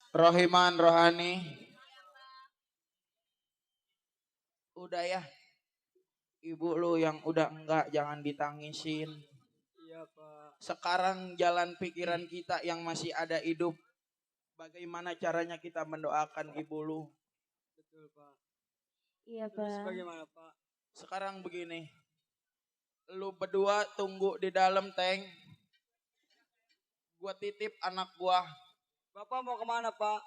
Rohiman, Rohani. Udah ya, ibu lu yang udah enggak jangan ditangisin. Iya Pak. Sekarang jalan pikiran kita yang masih ada hidup. Bagaimana caranya kita mendoakan ibu lu? Betul Pak. Iya, Terus Pak. bagaimana Pak? Sekarang begini, lu berdua tunggu di dalam tank. Gua titip anak gua. Bapak mau kemana Pak?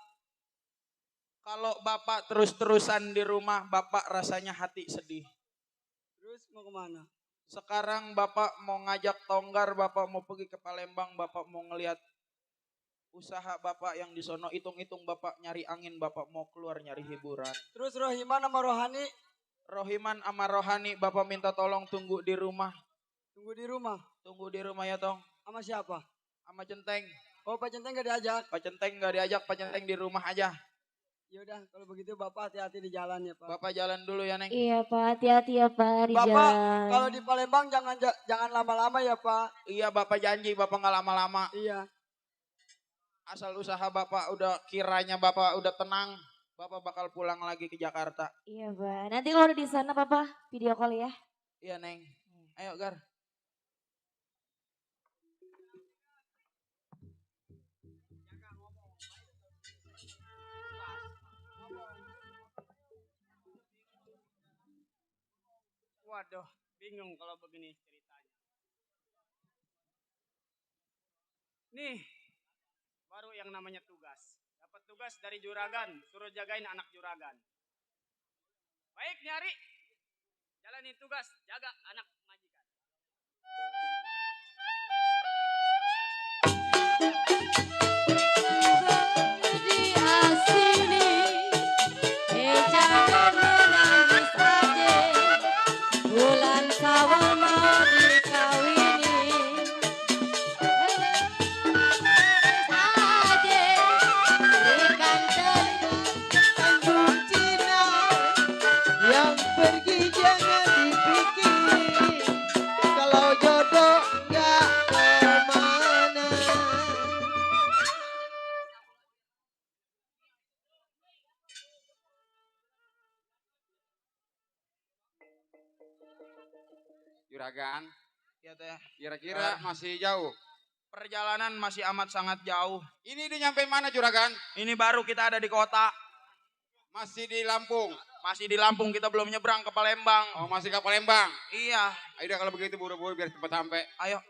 Kalau bapak terus-terusan di rumah, bapak rasanya hati sedih. Terus mau kemana? Sekarang bapak mau ngajak Tonggar, bapak mau pergi ke Palembang, bapak mau ngelihat usaha bapak yang di sono, hitung-hitung bapak nyari angin, bapak mau keluar nyari hiburan. Terus Rohiman sama Rohani Rohiman sama Rohani, bapak minta tolong tunggu di rumah. tunggu di rumah. Tunggu di rumah ya Tong. Sama siapa? Sama Centeng. Oh Pak Centeng gak diajak? Pak Centeng gak diajak, Pak Centeng di rumah aja. Yaudah kalau begitu Bapak hati-hati di jalan ya Pak. Bapak jalan dulu ya Neng. Iya, Pak. Hati-hati ya, Pak, di Bapak jalan. kalau di Palembang jangan lama-lama ya Pak. Iya bapak janji, bapak gak lama-lama. Iya. Asal usaha bapak udah kiranya bapak udah tenang, bapak bakal pulang lagi ke Jakarta. Iya, Pak. Nanti kalau udah di sana, Papa, video call ya. Iya Neng. Ayo Gar. Waduh, bingung kalau begini ceritanya. Nih, baru yang namanya tugas. Dapat tugas dari juragan, suruh jagain anak juragan. Baik, nyari. Jalanin tugas, jaga anak majikan. Di asini, jangan menangis aja. Bulan sawal mau dikawini. Aja, berikan Tanjung Cina yang pergi jangan dipikir kalau jodoh nggak kemana. Juragan, Ya teh. kira-kira masih jauh. Perjalanan masih amat sangat jauh. Ini udah nyampe mana Juragan? Ini baru kita ada di kota. Masih di Lampung. Masih di Lampung, kita belum nyebrang ke Palembang. Oh masih ke Palembang. Iya, Ayo dah kalau begitu buru-buru biar cepat sampai. ayo.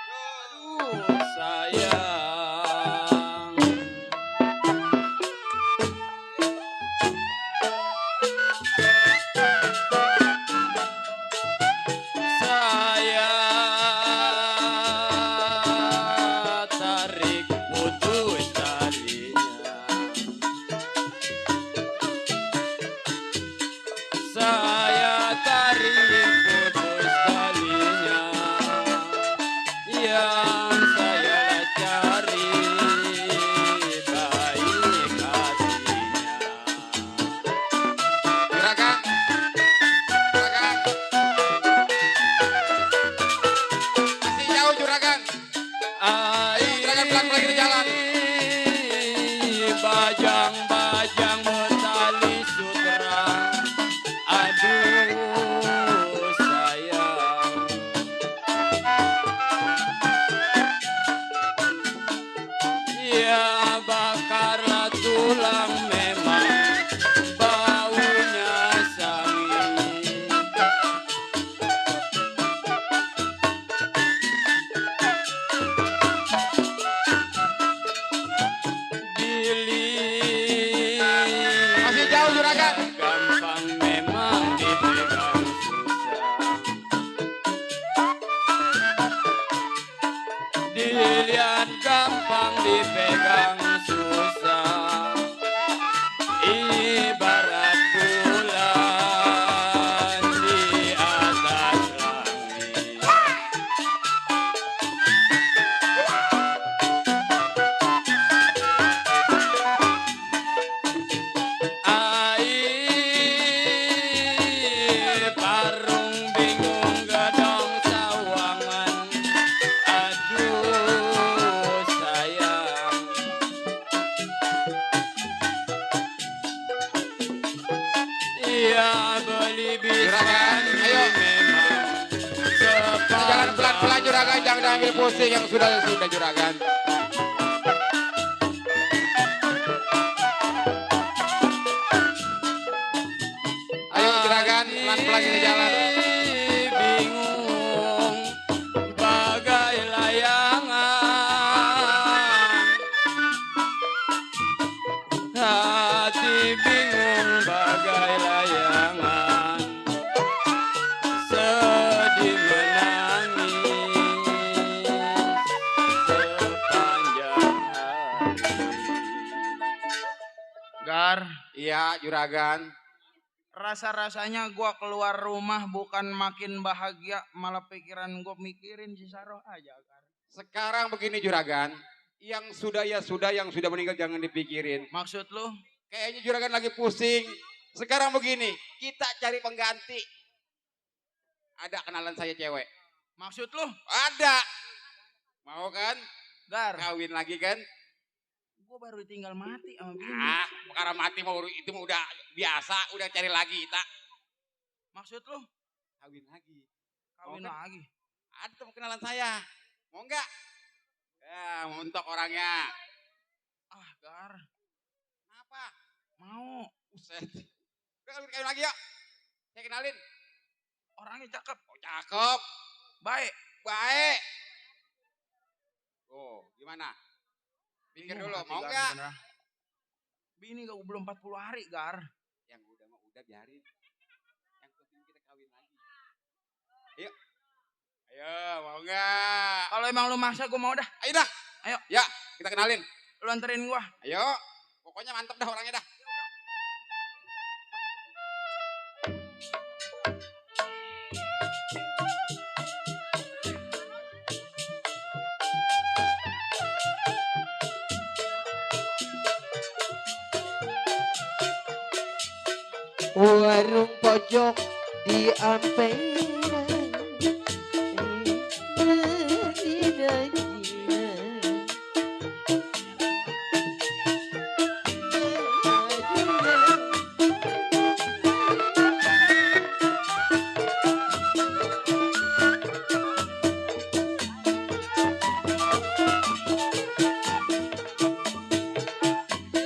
Aduh, sayang. Saya tarik putus talinya. Saya tarik putus talinya yang saya usah ambil pusing yang sudah juragan. Ayo juragan, pelan-pelan ini jalan. Bingung bagai layangan, hati bingung bagai layangan, sedih menangis sepanjang hari. Gar, Iya juragan. rasa-rasanya gua keluar rumah bukan makin bahagia, malah pikiran gua mikirin si Saroh aja, Gar. Sekarang begini juragan, yang sudah ya sudah, yang sudah meninggal jangan dipikirin. Maksud lu? Kayaknya juragan lagi pusing. Sekarang begini, kita cari pengganti. Ada kenalan saya cewek. Maksud lu? Ada. Mau kan? Gar, Kawin lagi kan? gua baru tinggal mati sama bini. Ah, perkara mati mau itu mah udah biasa, udah cari lagi kita. Maksud lu? Kawin lagi. Kawin Mau kan? lagi. Ada teman kenalan saya. Mau enggak? Ya, montok orangnya. Ah, Gar, Kenapa? mau. Buset. Udah kawin lagi yuk. Saya kenalin. Orangnya cakep, Oh, cakep. baik. Baik. Oh, gimana? Pikir Bingung dulu, hati, mau Gar, enggak? beneran. Bini gak belum 40 hari, Gar. Yang udah mah udah biarin. Yang penting kita kawin lagi. Ayo. Ayo, mau enggak? Kalau emang lu maksa gua mau dah. Ayo dah. Ayo. Ya, kita kenalin. Lu anterin gua. Ayo. Pokoknya mantep dah orangnya dah. Warung pojok di Ampera.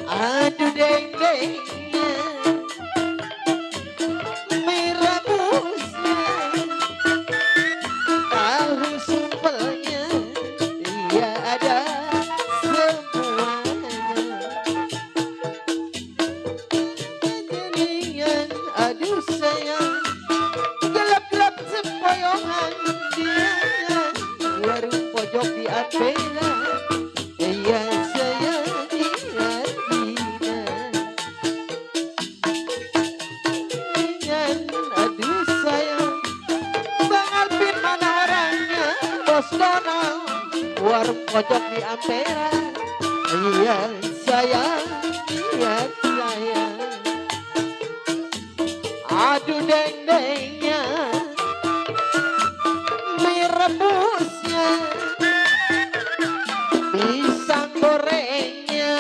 Aduh deng dengnya, merebusnya, tahu sumpelnya, iya ada semuanya. Keningan, aduh sayang, gelap-gelap sempoyongan dia, warung pojok di Ampera. Iya sayang ingat Dina, dengan aduh sayang, Bang Alvin mana orangnya, Bos Donald, warung pojok di Ampera. Iya sayang ingat sayang, aduh deng-dengnya, mie rebusnya, pisang gorengnya.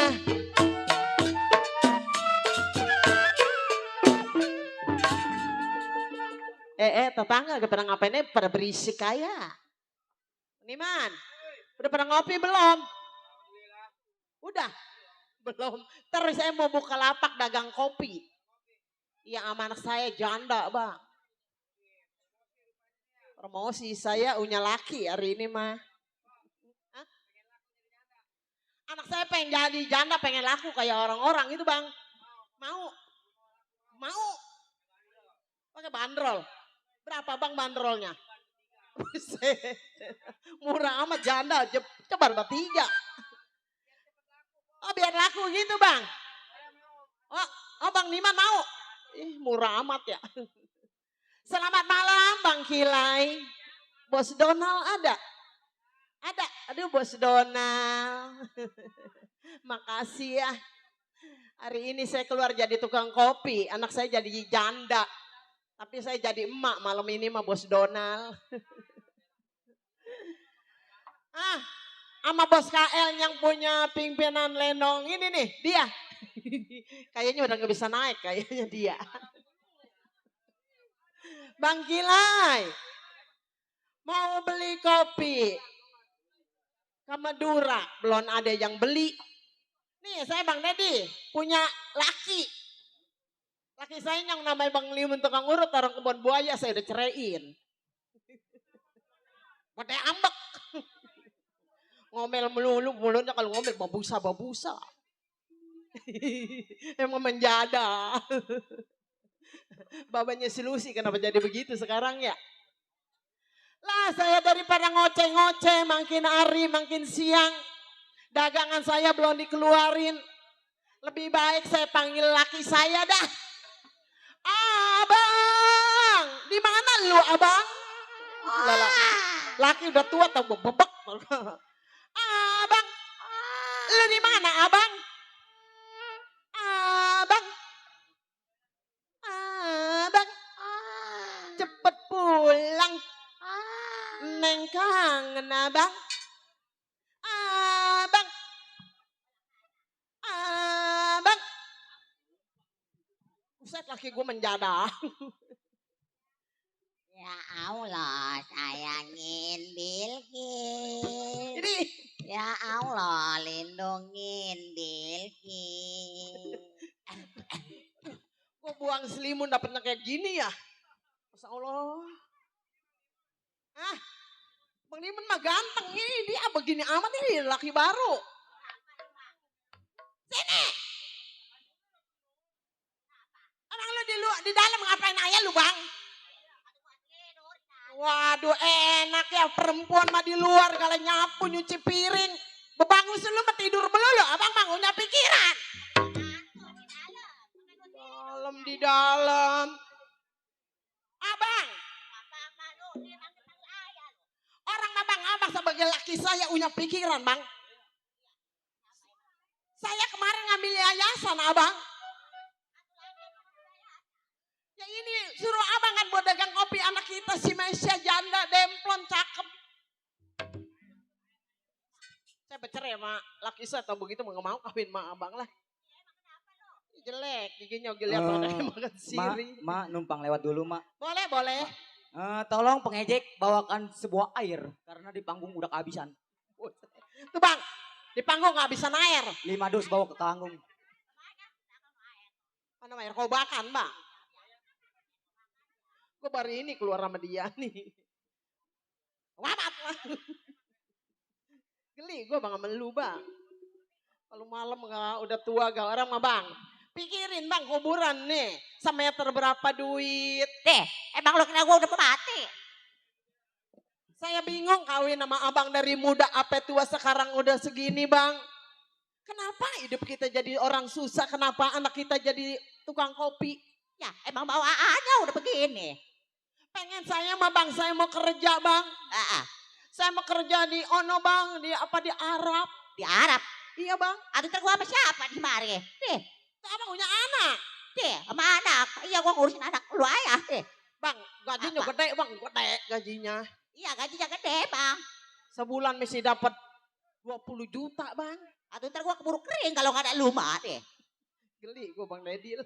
Tetangga udah pada ngapainnya pada berisik kayak. Niman, udah pada ngopi belum? Udah? Belum. Terus saya mau buka lapak dagang kopi. Yang sama anak saya janda, Bang. Promosi saya punya laki hari ini mah. Hah? Anak saya pengen jadi janda, pengen laku kayak orang-orang itu, Bang. Mau? Mau? Pakai bandrol. Berapa Bang bandrolnya? Buset. Murah amat janda, coba bertiga. Oh biar laku gitu Bang. Oh Bang Niman mau? Ih murah amat ya. Selamat malam Bang Kilai. Bos Donald ada? Ada. Aduh Bos Donald. Makasih ya. Hari ini saya keluar jadi tukang kopi. Anak saya jadi janda. Tapi saya jadi emak malam ini mah Bos Donald. Sama Bos KL yang punya pimpinan lenong ini nih dia. Kayaknya udah gak bisa naik kayaknya dia. Bang Kilai, mau beli kopi ke Madura, belum ada yang beli. Nih saya Bang Dedi punya laki. Laki saya yang namanya Bang Limun tukang urut orang Kebon Buaya saya udah ceraiin. Pada ambek. Ngomel melulu, mulutnya kalau ngomel babusa. Emang menjada. Babanya si Lucy kenapa jadi begitu sekarang ya? Lah saya daripada ngoceh-ngoceh makin hari makin siang. Dagangan saya belum dikeluarin. Lebih baik saya panggil laki saya dah. Abang, di mana lu abang? Lala, laki udah tua tau bebek. Abang, lu di mana abang? Abang, abang, cepet pulang. Neng kangen abang. Abang, abang. Buset laki gue menjada. Ya Allah, sayangin Bilkis. Ini Ya Allah, lindungin Bilkis. gue buang selimun dapetnya kayak gini ya. Masya Allah. Ah, Bang Limun mah ganteng ini dia begini amat ini laki baru. Sini. Emang lu di dalam ngapain aja lu bang? Waduh enak ya perempuan mah di luar kalau nyapu nyuci piring. Bebangun lu mah tidur melulu abang mah punya pikiran. Di dalam. Abang. Orang abang sebagai laki saya punya pikiran bang. Saya kemarin ngambil yayasan abang. Ya ini suruh abang kan buat dagang kopi anak kita si Mesia janda demplon cakep. Saya bercerai sama laki saya atau begitu nggak mau kawin sama abang lah. Jelek giginya lihat ada makan siri. Mak numpang lewat dulu mak. Boleh. Tolong pengejek bawakan sebuah air karena di panggung udah kehabisan. Tuh bang, di panggung kehabisan air. 5 dus bawa ke panggung. Mana air kobakan bang? Gue baru ini keluar sama dia nih. Wamat lah. Geli gue bang sama lu bang. Kalau malam udah tua gak orang mah bang. Pikirin bang kuburan nih. Semeter berapa duit. Deh, emang lo kena gue udah mati? Saya bingung kawin sama abang dari muda apa tua sekarang udah segini bang. Kenapa hidup kita jadi orang susah? Kenapa anak kita jadi tukang kopi? Ya, emang bawaannya udah begini. Pengen saya mah bang, saya mau kerja bang. Saya mau kerja di bang, di Arab. Di Arab? Iya bang. Aduh ntar gue sama siapa di mari? Deh, Abang punya anak. deh, sama anak. Iya gue ngurusin anak lu ayah deh. Bang, gajinya gede bang, gede gajinya. Iya gajinya gede bang. Sebulan mesti dapat 20 juta bang. Aduh ntar gue keburu kering kalau gak ada lu mah deh. Geli gue bang Dedil.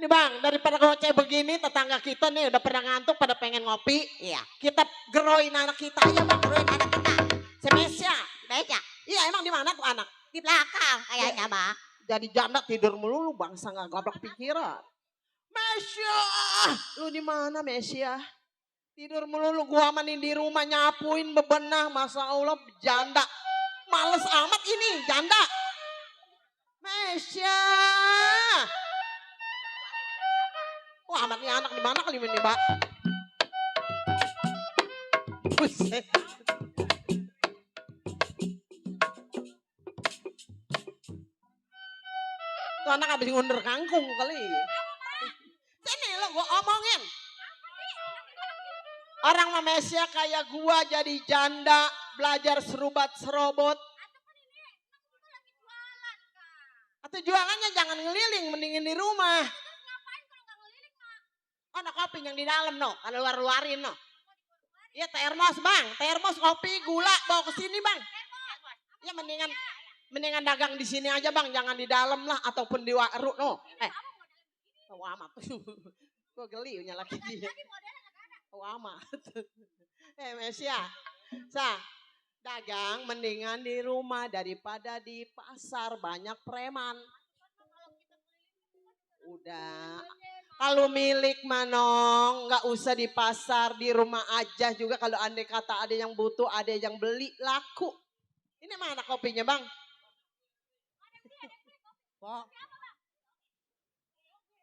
Ini bang, daripada ngoceh begini tetangga kita nih udah pernah ngantuk pada pengen ngopi. Iya. Kita geroin anak kita aja bang, geroin anak kita. Si Mesia. Meja. Iya emang di mana tuh anak? Di belakang kayaknya mah. Jadi janda tidur melulu bangsa nggak goblok pikiran. Mesia, lu di mana Mesia? Tidur melulu gua amanin di rumah nyapuin bebenah, masa Allah janda. Males amat ini janda. Mesia. Wah amat nih anak di mana kali ini mbak? Buset. Tuh anak habis ngundur kangkung kali. Sini lo gua omongin. Orang Malaysia kayak gua jadi janda, belajar serubat serobot. Atau jualannya jangan ngeliling, mendingin di rumah. Oh, no, kopi yang di dalam no, kalau luar-luarin no. Iya termos bang, termos kopi gula bawa ke sini bang. Ya mendingan dagang di sini aja bang, jangan di dalam lah ataupun di warung no. Tahu amat. Gue geli punya laki dia. Tahu amat. Mesia, Dagang mendingan di rumah daripada di pasar, banyak preman. Udah. Kalau milik Manong, nggak usah di pasar, di rumah aja juga. Kalau andai kata ada yang butuh, ada yang beli, laku. Ini mana kopinya bang?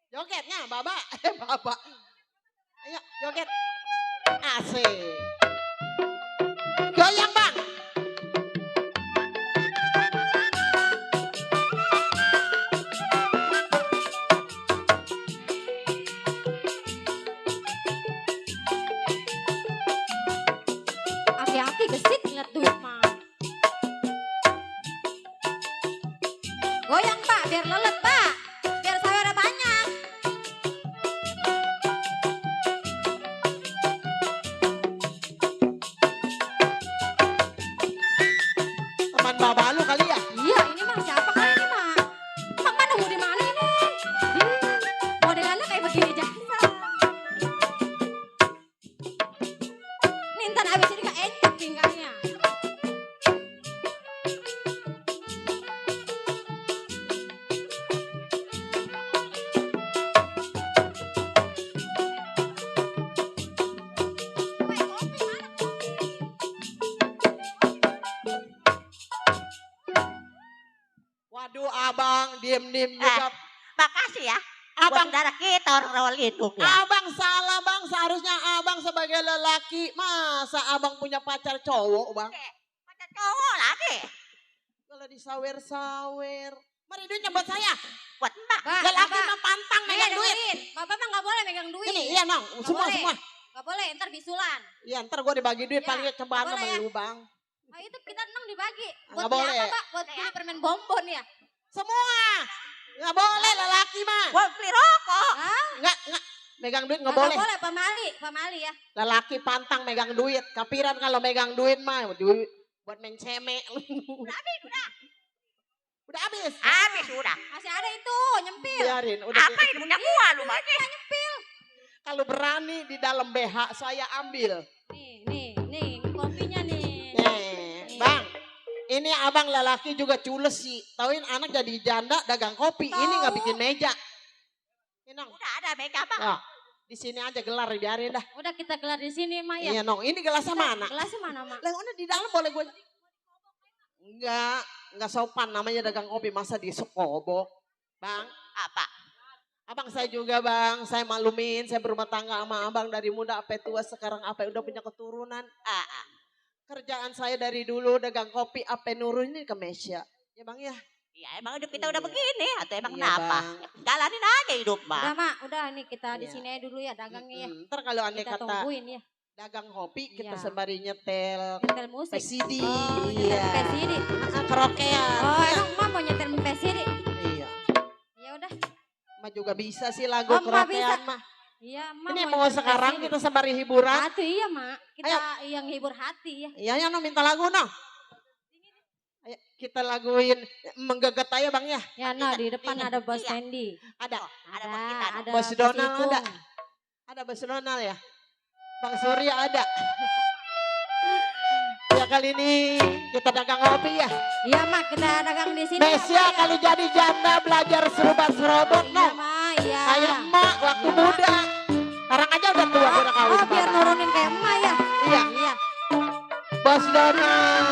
Jogetnya, Baba. Baba. Ayo, joget. Asik. Goyang bang. Aki-aki gesit ngeliat duit mah. Goyang Pak, biar lelet Pak. Biar saya ada banyak. Teman Baba lu kali ya? Iya, ini mah siapa kali ini mah? Emang mana nunggu di mana ini? Modelannya kayak begini jasa. Nih ntar abis ini gak encok tinggalnya. Waduh abang, diem-diem juga. Makasih ya. Abang, Saudara kita orang lindung ya. abang salah bang, seharusnya abang sebagai lelaki. Masa abang punya pacar cowok bang? Pacar cowok lagi. Kalau disawer-sawer. Mari duitnya buat saya. Buat mbak. Lelaki mah pantang megang duit. Bapak mah nggak boleh megang duit. Ini iya nong, semua boleh. semua. Nggak boleh, ntar bisulan. Iya ntar gue dibagi duit Ya, paling cobaan boleh sama ya. lu bang. Nah itu kita neng dibagi. Nggak Buat beli boleh. apa Pak? Buat beli permen bonbon ya? Semua. Nggak boleh lelaki mah. Buat beli rokok. Hah? Nggak. Megang duit nggak Nggak boleh. boleh, Pak Mali ya. Lelaki pantang megang duit. Kapiran kalau megang duit mah duit buat main cemek. Udah habis. Habis udah. Masih ada itu, nyempil. Biarin. Udah. Apa ini punya gua lu mah? Kalau berani di dalam BH saya ambil. Nih, kopinya nih. Bang. Ini abang lelaki juga cules sih. Tauin anak jadi janda dagang kopi. Ini nggak Tahu. bikin meja. Ini nong. Udah ada mega apa? Nah, di sini aja gelar biarin dah. Udah kita gelar di sini, Mak ya. Iya nong. Ini gelasnya mana? Gelasnya mana, Mak? Lah udah di dalam boleh gue. Enggak sopan namanya dagang kopi masa disekobok. Bang, Apa? abang saya juga bang, saya maklumin, saya berumah tangga sama abang dari muda sampai tua sekarang apa udah punya keturunan. Kerjaan saya dari dulu dagang kopi apa nurun ini ke Mesia. Ya bang ya. Ya emang hidup kita udah Iya. begini atau emang Iya, kenapa? Bang. Ya, jalanin aja hidup Udah, bang. Mak. Udah nih kita di Iya. sini aja dulu ya dagangnya ya. Ntar kalau andai Kita kata tungguin ya. dagang kopi kita Iya. sembari nyetel Nyetel musik. PCD. Oh, nyetel PCD. Kerokean. Oh, emang Mak mau nyetel PCD? Iya. Ya udah. Mah juga bisa sih lagu Oh, Mak bisa. kerokean mah. Iya, Mak Ini mau mau nyetel sekarang PCD. kita sembari hiburan. Hati iya, Mak. Kita yang hibur hati ya. Iya ya no minta lagu no. Ayo kita laguin Menggeget aja bang ya. Ya, no, di depan Ini. ada Bos Iya. Sandy. Ada. Ada bos kita. Ada Bos Donald Ipung. ada. Ada Bos Donald ya. Bang Surya ada. Ya kali ini kita dagang kopi ya. Iya, Mak, kita dagang di sini. Mesia kali jadi janda belajar serobot serobot Iya, no. Mak, iya. Kayak emak waktu muda. Sekarang aja udah tua udah kawin Oh, sama biar abang. nurunin kayak emak ya. Iya. Iya. Bos Donald.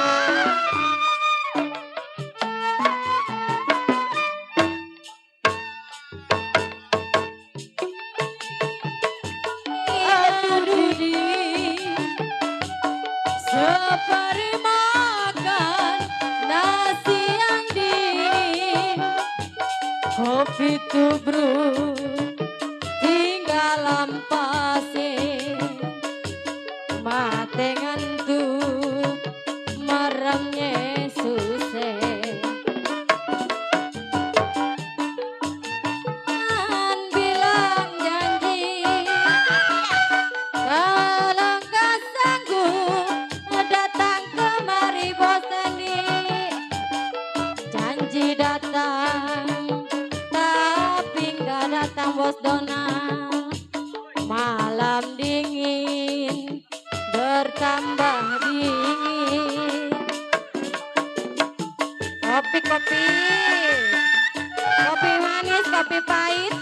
Seperti makan nasi yang dingin, kopi tubruk tinggal lampasin, mate ngantuk meremnya susah. Kan bilang janji kalau nggak sanggup datang kemari Bos Sandy. Janji datang tapi nggak datang Bos Donald. Malam dingin bertambah dingin. kopi. Kopi manis, kopi pahit.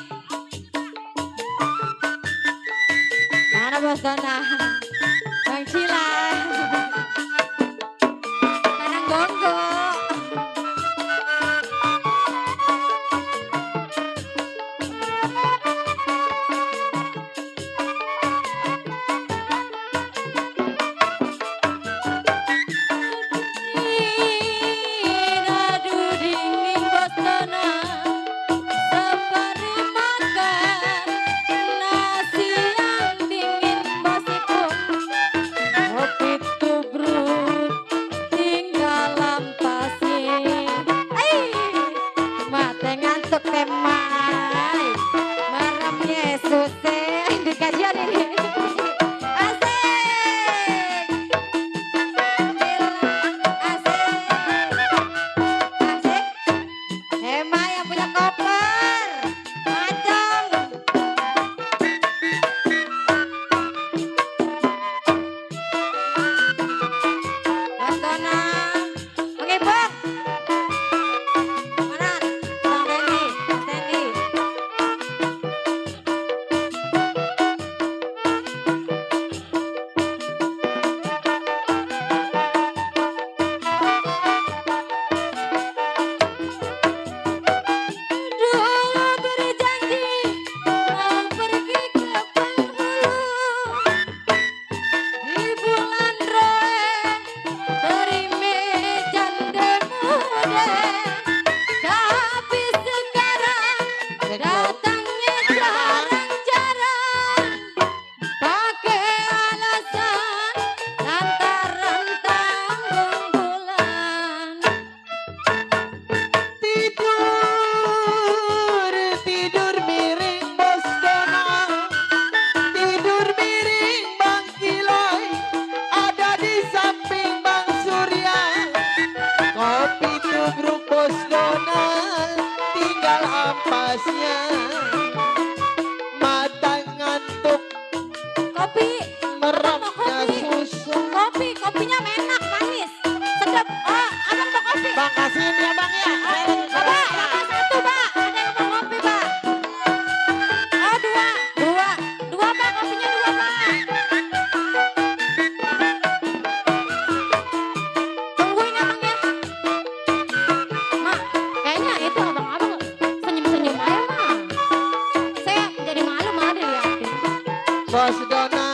Mana Bos Dona? Bang Cila. Kanang gonggo. Nadu dingin Bos Dona. Sembari makan nasi yang dingin Bos Ipung. Kopi tubruk tinggal lampasin. Mate ngantuk temai. Maram Yesus di kajian ini. Asik. Asik. Hema yang punya koper. Macam. Bos Dona. Mengibuk. Mana? Bang Dendi. Bang Dendi. Dulu berjanji mau pergi ke penghulu di bulan Roe terime janda muda, tapi sekarang datangnya jarang-jarang pakai alasan lantaran tanggung bulan. Tidur miring Bos Dona. Tidur miring Bang Kilai. Ada di samping Bang Surya. Kopi tubruk Bos Dona. Tinggal ampasnya. Mata ngantuk Kopi, merapnya kopi. susu. Kopinya enak, manis, sedap. Oh, abang mau kopi. Bang kasihin ya Bang ya. Bapak, makan satu, Pak. Ada yang mau kopi, Pak. Oh, dua, Pak. Kopinya dua, Pak. Tungguin ya, Bang ya. Mak, kayaknya itu abang-abang senyum-senyum aja, Mak. Saya jadi malu, Mak, dilihatin. Bos Dona.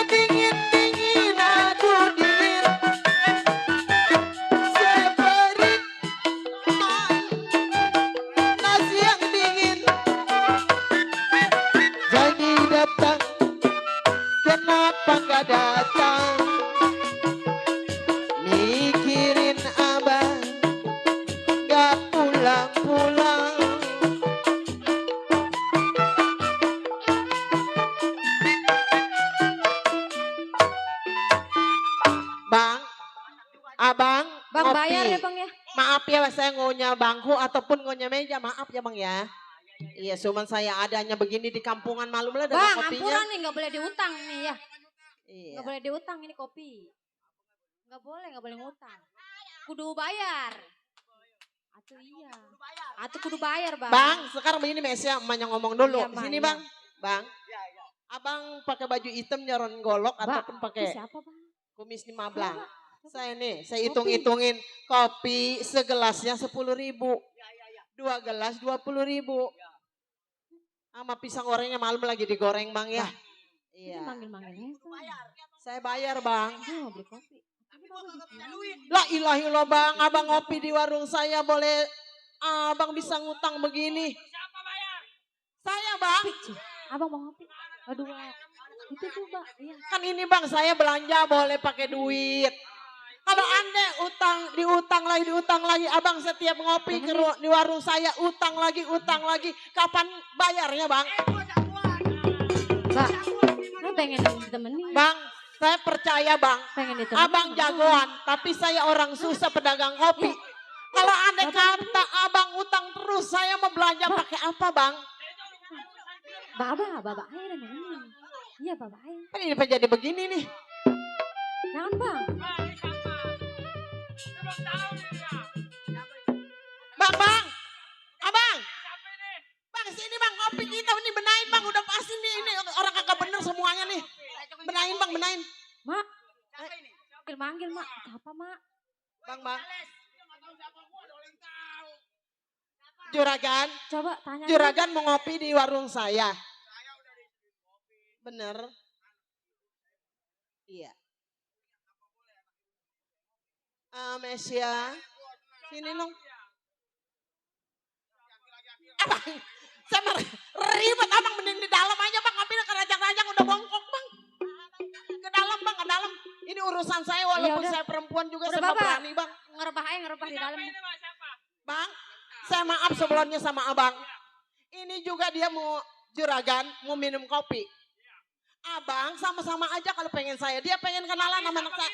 Dingin, aduh dingin. Seberi nasi yang dingin. Jadi datang, kenapa gak datang? Mikirin abang, gak pulang-pulang. Bang, abang, Bang, ngopi. bayar ya, Bang ya. Maaf ya, saya ngunyah bangku ataupun ngunyah meja. Maaf ya, Bang ya. Iya, cuman saya adanya begini di kampungan malu lah dengan Bang, kopinya. ampuran nih, nggak boleh diutang nih ya. Iya. Nggak boleh diutang ini kopi. Nggak boleh ngutang. Kudu bayar. Atuh iya. Atuh kudu bayar, Bang. Bang, sekarang begini Mesia, emaknya ngomong dulu. Iya, Mak, Sini, iya. Bang. Bang. Abang pakai baju hitam nyaron golok ataupun Itu pakai siapa, Bang? kumis 15. Iya, Saya nih, saya hitung-hitungin kopi segelasnya 10.000. 2 gelas 20.000. Sama pisang gorengnya malam lagi digoreng, Bang ya. Ini Iya. manggil-manggilnya tuh. Saya bayar, Bang. Dia mau beli kopi. La ilaha illallah, Bang. Abang ngopi di warung saya boleh abang bisa ngutang begini. Saya, Bang. Abang mau ngopi? Aduh, itu tuh, Mbak. Iya. Kan ini, Bang, saya belanja boleh pakai duit. Kalau Anda diutang lagi, abang setiap ngopi di warung saya utang lagi. Kapan bayarnya, Bang? Mbak, lu pengen ditemenin? Bang, saya percaya, Bang. Pengen ditemenin? Abang jagoan, tapi saya orang susah pedagang kopi. Kalau Anda kata abang utang terus, saya mau belanja pakai apa, Bang? Baba air nemenin. Iya, Baba air. Kan ini jadi begini nih. Jangan, Bang. benain bang, benain. Mak. Manggil mak. Siapa mak? Bang. Juragan, Coba tanya. Juragan mau ngopi di warung saya. Bener? Iya. Mesia, sini dong. Abang, sama ribet abang, mending di dalam aja bang, ngopi ke rajang-rajang udah bongkok bang. Ke dalam bang, ke dalam. Ini urusan saya walaupun udah. saya perempuan juga Udah, sama Bapak. berani bang. Ngerebah di dalam. Bang, saya maaf sebelumnya sama abang. Ini juga dia mau juragan, mau minum kopi. Abang sama-sama aja kalau pengen saya. Dia pengen kenalan sama anak saya.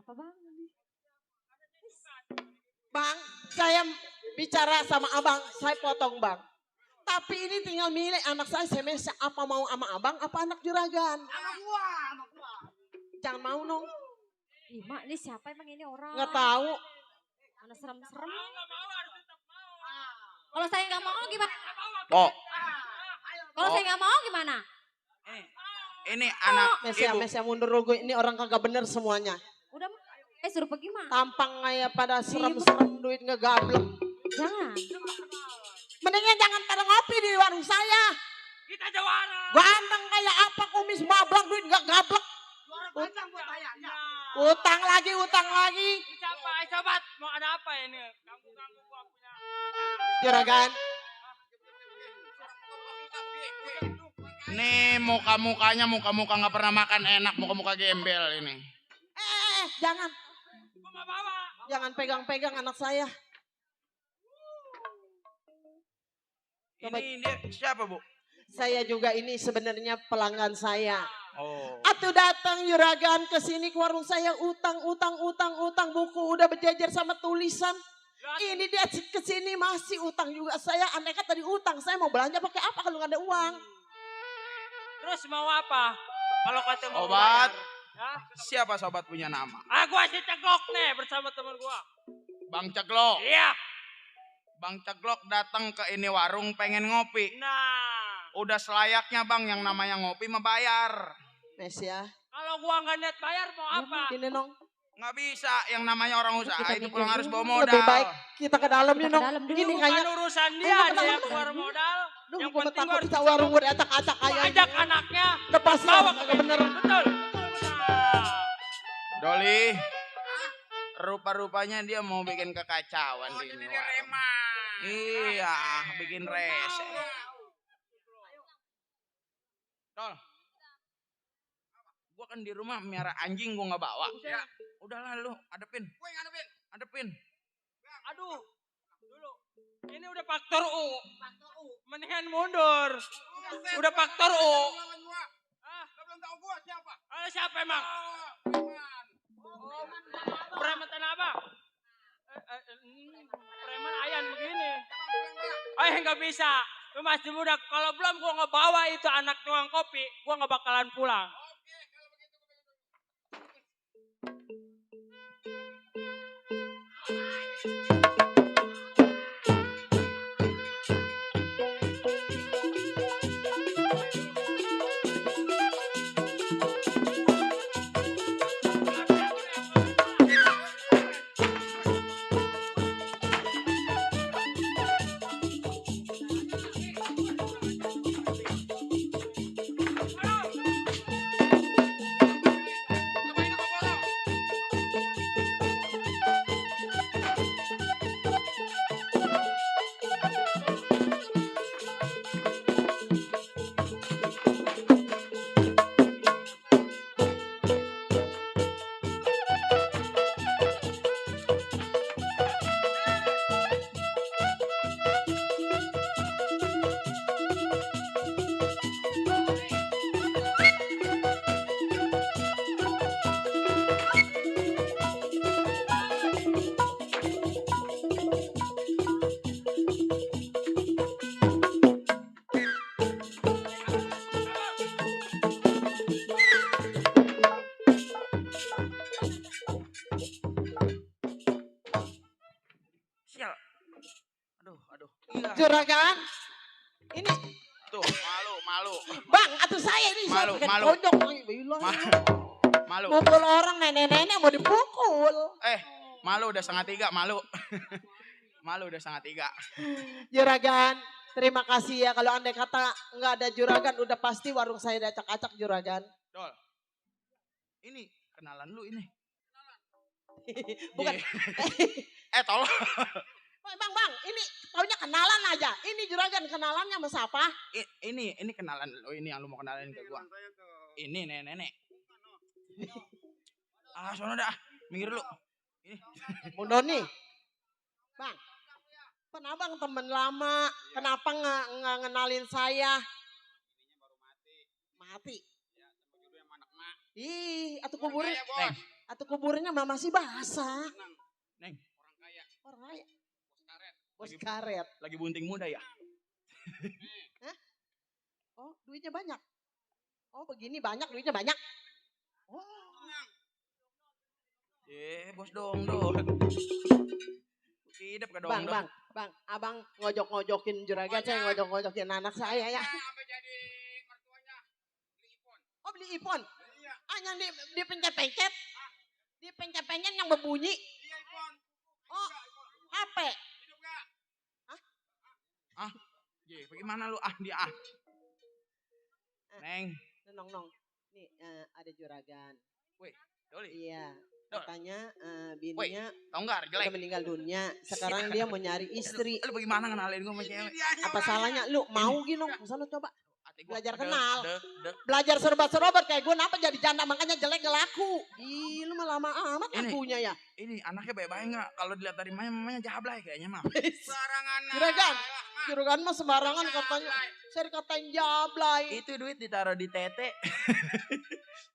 Apa bang? Bang, saya bicara sama abang, saya potong bang. Tapi ini tinggal milih anak saya apa mau sama abang, apa anak juragan. Anak gua. Jangan mau dong. Ih mak, ini siapa emang ini orang? Nggak tahu. Mana serem-serem. Kalau saya nggak mau gimana? Oh, Kalau saya nggak mau gimana? ini anak ibu. Mesia mundur dulu. Ini orang kagak bener semuanya. Udah mak. Suruh pergi mak. Tampang kayak pada serem-serem, duit ngegablek. Jangan. Mendingan jangan pada ngopi di warung saya. Kita jawara. Ganteng kayak apa, kumis mablak, duit nggak gablek. Utang lagi. Siapa? Sobat, mau ada apa ini? Ganggu-ganggu gua punya. Juragan, Nih muka-mukanya muka-muka nggak pernah makan enak, muka-muka gembel ini. jangan. Gua mau bawa. Jangan pegang-pegang anak saya. Coba. Ini dia siapa bu? Saya juga ini sebenarnya pelanggan saya. Oh. Atuh datang juragan ke sini ke warung saya utang buku udah berjejer sama tulisan. Ini dia ke sini masih utang juga saya. Aneh kan tadi utang, saya mau belanja pakai apa kalau nggak ada uang? Terus mau apa? Kalau kata mau Sobat. bayar. Ya? Siapa sobat punya nama? Gua si Ceglok nih bersama teman gua. Bang Ceglok. Iya. Bang Ceglok datang ke ini warung pengen ngopi. Nah, Udah selayaknya bang yang namanya ngopi mah bayar. Mesia, kalau gua nggak niat bayar mau apa? ini nong. Nggak bisa yang namanya orang usaha Kita itu mikir pulang harus dulu. bawa modal. Lebih baik kita ke dalam nih Kita ke nong. dalam dulu. Ini Bukan kayaknya, urusan dia, Ayo, dia yang kita keluar modal. duh Yang gue penting takut harus bisa warung gue acak-acak gua kayak ajak anaknya. Lepas Bawa ya, ke bener. Betul. Doli, rupa-rupanya dia mau bikin kekacauan di ini warung. Iya, bikin rese. Dol, gua kan di rumah miara anjing gua nggak bawa. Udahlah lu, adepin. Adepin. Aduh, dulu. Ini udah faktor U. Mendingan mundur. Udah faktor U. Ah, belum tahu gua siapa? Siapa emang? Preman tanah abang. Preman ayan begini. Nggak bisa. Lu masih muda. Kalau belum gua ngebawa itu anak tukang kopi, gua nggak bakalan pulang. Sial. Aduh. Iya. Juragan, ini Tuh, malu. bang, mantu saya ini Malu, saya pakai malu. tonjok. Ay, bilang. Malu. Mukul orang nenek-nenek mau dipukul. Malu udah 2:30, malu. Malu udah 2:30. Juragan, terima kasih ya. Kalau andai kata nggak ada juragan, udah pasti warung saya acak-acak juragan. Dol. Ini kenalan lu ini. Bukan. Tolong. Bang, ini taunya kenalan aja. Ini juragan kenalannya sama siapa? Ini kenalan lu, ini yang lu mau kenalin ke gua. Ini nenek-nenek. Sono dah. Minggir lu. Ini. Bung Doni. Bang, kan abang temen lama. Kenapa nggak ngenalin saya? Mati. Ih, atau kuburnya masih basah. Neng, Orang kaya. Bos karet. lagi bunting muda ya? Hah? Oh, duitnya banyak. Oh, begini banyak, duitnya banyak. Oh. Bos dong. Hidup ke dong. Bang, abang ngojok-ngojokin juragan, saya ngojok-ngojokin anak saya ya. Sampai jadi mertuanya beli iPhone. Oh, beli iPhone. Iya. Yang dipencet-pencet. Dipencet-pencet yang berbunyi. Iya iPhone. Oh, HP. Hidup gak? Bagaimana lu? Dia. Neng. Nong. Nih, ada juragan. Doli. Iya. Dol. Katanya bininya Tonggar udah jelek. meninggal dunia. Sekarang dia mau nyari istri. Lu bagaimana kenalin gua sama cewek? Apa salahnya? Lu mau gini? Sana coba. Hati gua Belajar dek, kenal. dek. Belajar serbat-serobot kayak gue, kenapa jadi janda makanya jelek gak laku. Ih, lu mah lama amat Ini. lakunya ya. Ini anaknya baik-baik nggak? Kalau dilihat dari mamanya jablay kayaknya mah. Barangan. Juragan mah sembarangan katanya. Saya dikatain jablay. Itu duit ditaruh di tete.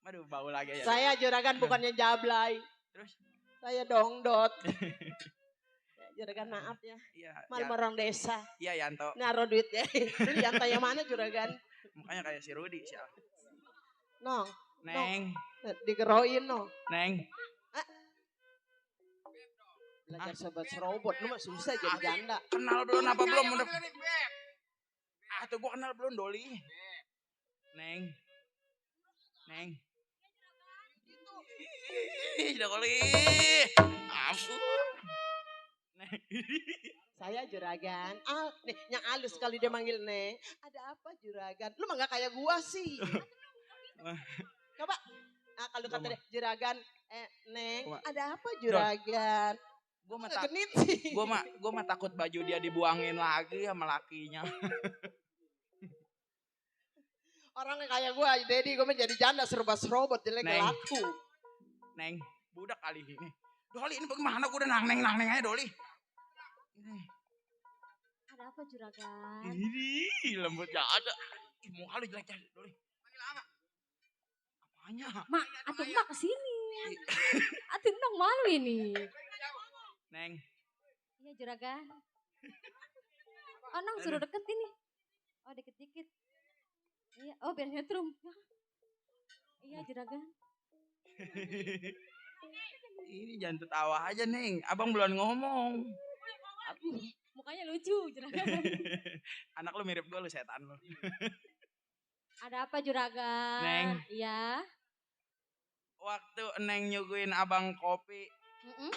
Aduh, bau lagi ya. Saya juragan bukannya jablay. Terus? Saya dongdot. Juragan maaf ya. Iya. Malam orang desa. Iya Yanto. Naruh duit ya. Lu Yanto yang mana juragan? Mukanya kayak si Rudi sial. Nong, Neng. digeroin no. Neng. Belajar serbat-serobot. Lu mah susah jadi janda. Kenal belum apa belum? Udah. Tuh gua kenal belum Doli. Neng. Doli. Ampun. Neng. Saya juragan. Nih, yang halus sekali dia manggil Neng. Ada apa juragan? Lu mah gak kayak gua sih. Coba. Kalau kata dia juragan, Neng, ada apa juragan? Gua mah genit sih. Gua mah takut baju dia dibuangin lagi sama lakinya. Orang yang kayak gua, Dedi, gua mah jadi janda serba-serobot jelek Neng. laku. Neng, budak kali ini. Doli ini bagaimana? Gua udah nang neng aja Doli. Ini. Ada apa juragan? Ini lembut gak ada. Muka lu jelek Doli. Panggil apa? Apanya? Mak, atuh mak kesini. Atuh nong malu ini. Neng. Iya juragan. Oh nong suruh deket ini. Oh deket dikit. Iya, oh biar nyetrum. Iya juragan. Ini jangan tertawa aja Neng. Abang belum ngomong. Mukanya lucu juragan. Anak lu mirip gue lu setan lu. Ada apa juragan? Neng. Iya. Waktu Neng nyuguhin abang kopi. Mm-mm.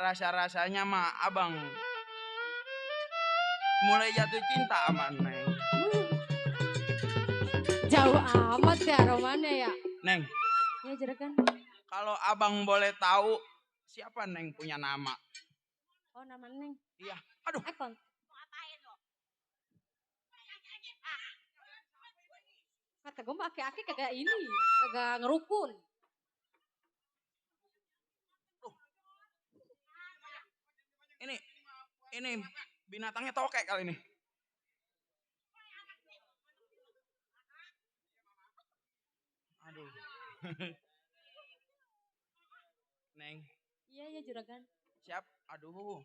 Rasa-rasanya mah abang mulai jatuh cinta sama Neng. Jauh amat ya romannya ya. Neng, Ya juragan. kalau abang boleh tahu siapa Neng punya nama? Oh nama Neng. Iya. Aduh. Kon. Kata gue mah aki-aki kagak ini, kagak ngerukun. Ini binatangnya tokek kali ini. Aduh. Neng, Iya ya juragan. siap. Aduh.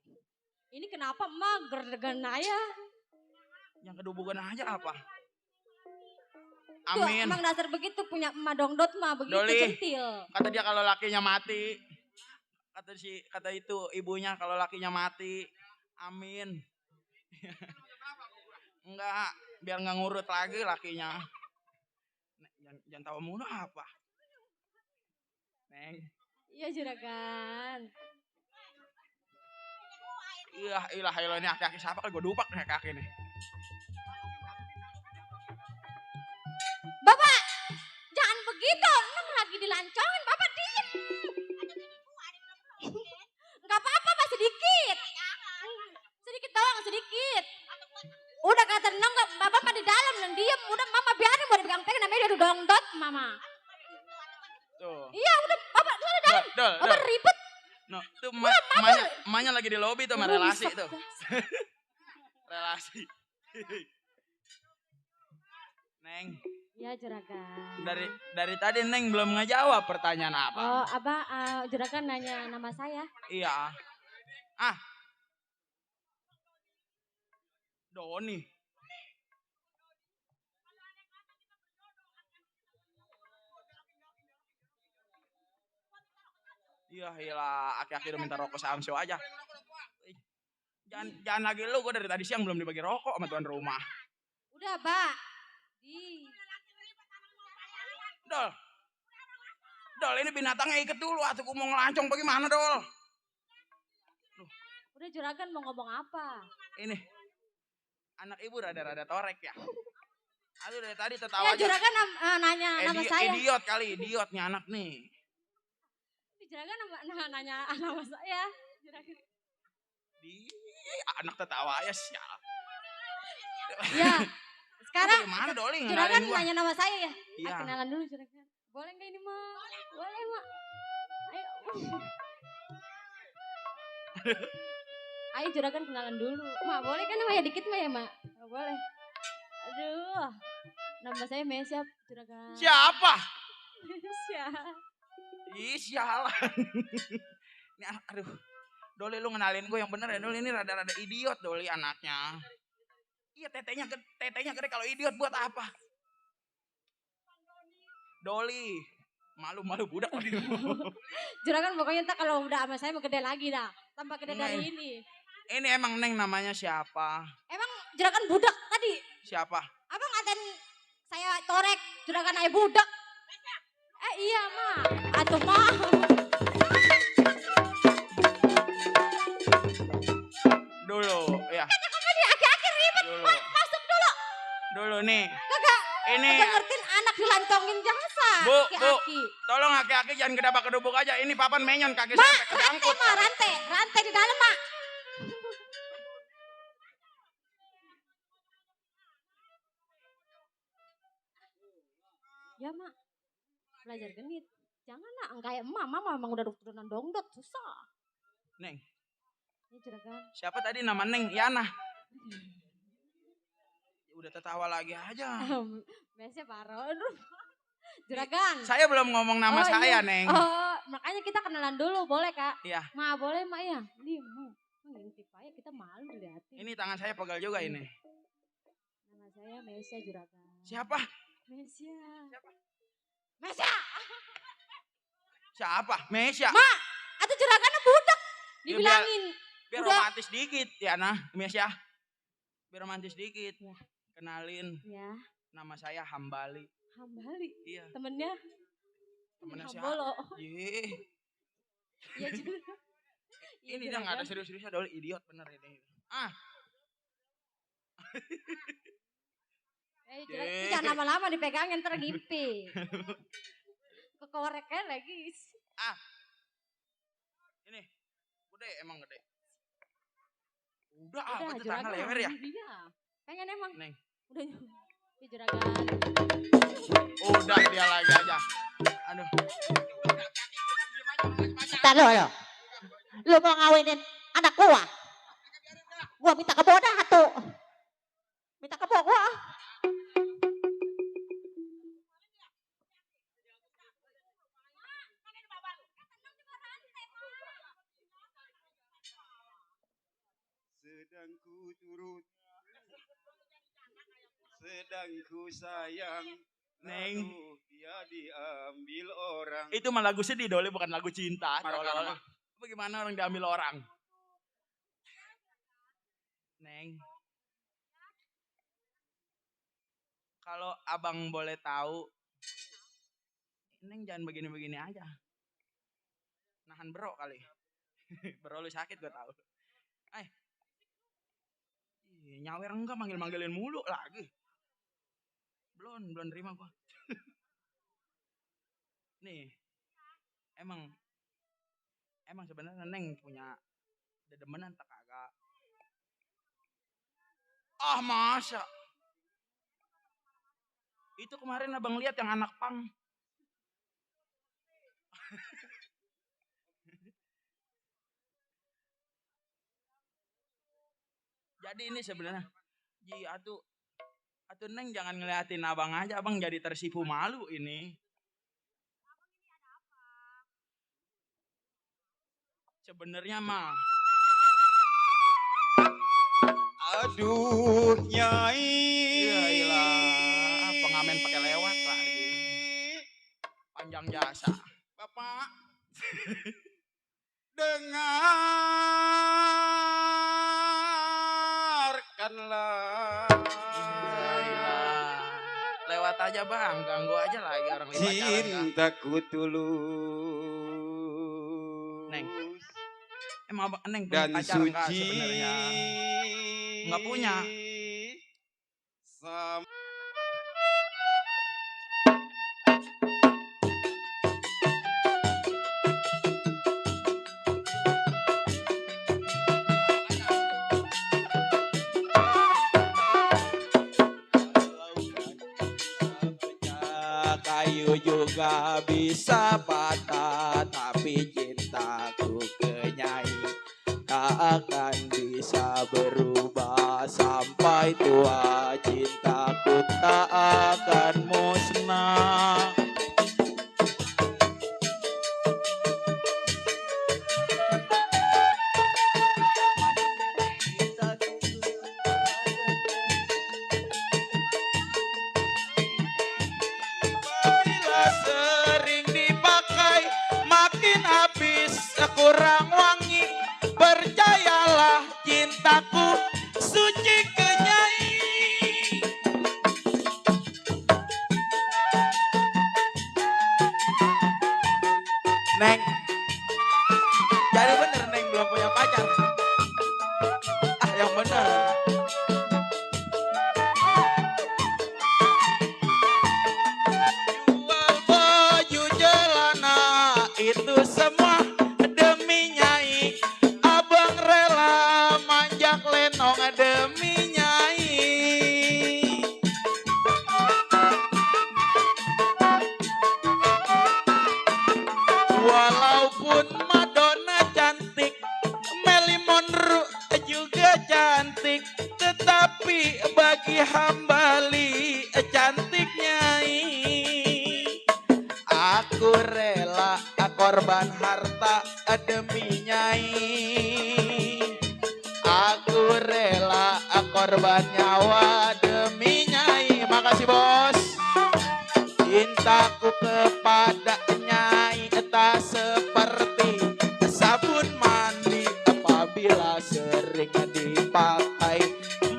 Ini kenapa emak gerdegan ayah? Yang kedubukan aja apa? Tuh, Amin. emang dasar begitu punya emak dongdot mah begitu Doli. centil. Kata dia kalau lakinya mati. Kata itu ibunya kalau lakinya mati. Amin. Enggak, biar nggak ngurut lagi lakinya. Jangan tawa mulu apa? Neng. Iya juragan. Ilah ini aki-aki siapa kan gue dupak nih aki-aki nih. Bapak, jangan begitu. Neng lagi dilancongin, Bapak diem. Enggak apa-apa, Pak, sedikit. Sedikit doang, sedikit. Udah kata Neng, Bapak mah di dalam dan diem. Udah Mama biarin mau dipegang-pegang, namanya dia udah dongdot, Mama. Tuh. Iya, udah Bapak di dalam. Dol. Bapak ribet. No, tuh emaknya lagi di lobi tuh sama Aduh, relasi bisa. tuh. Relasi. Neng, Iya juragan. dari tadi Neng belum ngejawab pertanyaan apa. Oh, Abah, juragan nanya nama saya. Iya. Doni. Iya, aki-aki udah minta rokok Samsio aja. Jangan lagi lu, gue dari tadi siang belum dibagi rokok sama tuan rumah. Udah, Pak. Dol, ini binatangnya ikat dulu, atuh gue mau ngelancong bagaimana, Dol? Udah juragan mau ngomong apa? Ini, anak ibu rada-rada torek ya. Aduh dari tadi Ya tertawa aja. juragan nanya nama saya. Idiot nih anak nih. Juragan nanya nama saya. Juragan. Anak tertawa ya sial. Ya, sekarang Gimana Doli juragan ngenalin gua? nanya nama saya ya? Iya. Kenalan dulu juragan. Boleh nggak ini mah? Boleh mak. Ayo. Ayo juragan kenalan dulu. Mak boleh kan namanya dikit mah ya mak? Oh, boleh. Aduh. Nama saya Mesya juragan. Siapa? Mesya. Ih sialan. Ini anak, aduh. Doli lu ngenalin gue yang bener ya Doli, ini rada-rada idiot Doli anaknya. Iya tetenya gede, kalau idiot buat apa? Doli, malu budak. Juragan pokoknya ntar kalau udah sama saya mau gede lagi dah. Tambah gede dari Neng. ini. Ini emang Neng namanya siapa? Emang juragan budak tadi? Siapa? Abang ngatain saya torek, juragan ayah budak. Iya mah, atuh mah. Dulu, ya. Aki-aki ribet, Dulu. masuk dulu. Dulu nih. Kagak, Ini kagak ngertiin anak dilantongin jasa. Bu, Aki-aki. tolong aki-aki jangan kedabak-kedubuk aja. Ini papan menyon kaki Mak, sampai rantai kedangkut. mah, rantai di dalam mak. Ya mak, belajar genit. Jangan nak, kayak emak, mama memang udah turunan dongdot, susah. Neng, Ini juragan. siapa tadi nama Neng? Yana. Udah tertawa lagi aja. Biasanya paro. Aduh. Juragan. Saya belum ngomong nama Oh, saya, iya. Neng. Oh, makanya kita kenalan dulu, boleh kak? Iya. Ma, boleh mak ya? Nih, ma. Ngintip aja, kita malu dilihatin. Ini tangan saya pegal juga ini. Nama saya Mesya juragan. Siapa? Mesya. Siapa? Mesya! Siapa? Mesya. Ma, atau juragannya budak. Dibilangin. Biar Udah. romantis dikit, Yana. Mesya. Biar romantis dikit. Ya. Kenalin, Ya, nama saya Hambali. Hambali. Iya. Temennya. Temennya siapa? Hambolo. Ih, Iya juga. Iya, ini dia nggak ada juragan. serius-seriusnya Doli, idiot bener ini. Ah, Juragan, Ye. jangan lama-lama dipegangin ntar ngimpi. Kekoreknya lagi. ini gede emang gede. Udah, Udah, apa tuh tangan juragan. lewer ya? Iya. Pengen emang. Neng. Udah. Di juragan. Udah dia lagi aja. Aduh. Ntar lo. Lu mau ngawinin anak gua? Gua minta ke bodah tuh. Minta ke gua. Sedang ku turut, sedang ku sayang, Neng. lalu dia diambil orang. Itu mah lagu sedih Doli, bukan lagu cinta. Marah-marah. Bagaimana orang diambil orang? Neng. Kalau abang boleh tahu, Neng jangan begini-begini aja. Nahan bro kali. Bro lu sakit gue tahu. Nyawer enggak manggil-manggilin mulu lagi. Belum terima gua. Nih. Emang sebenarnya Neng punya dedemenan tak kagak. Ah masa? Itu kemarin abang lihat yang anak pang. Jadi ini sebenarnya Ji atuh Neng jangan ngeliatin abang aja, abang jadi tersipu malu ini. Sebenarnya mah Aduh Nyai. iyalah pengamen pakai lewat lagi. Panjang jasa. Bapak. Dengarkanlah. Lewat aja bang, ganggu aja lagi orang lima jalan. Cintaku tulus. Neng. Emang abang Neng punya Dan pacar enggak suci. sebenarnya? Enggak punya. Kayu juga bisa patah, tapi cintaku ke Nyai tak akan bisa berubah sampai tua. Cintaku tak akan musnah. Sering dipakai makin habis kurang wangi. Percayalah cintaku suci ke Nyai. Neng, jadi bener Neng belum punya pacar. Yang bener. Jual baju celana itu semua demi Nyai. Abang rela manjak lenong demi Nyai. Walaupun Madonna cantik, Marilyn Monroe juga cantik, tetapi bagi hambali cantik Nyai. Aku rela korban harta demi Nyai. Aku rela korban nyawa demi Nyai. Makasih bos. Cintaku kepada Nyai tak seperti sabun mandi, apabila sering dipakai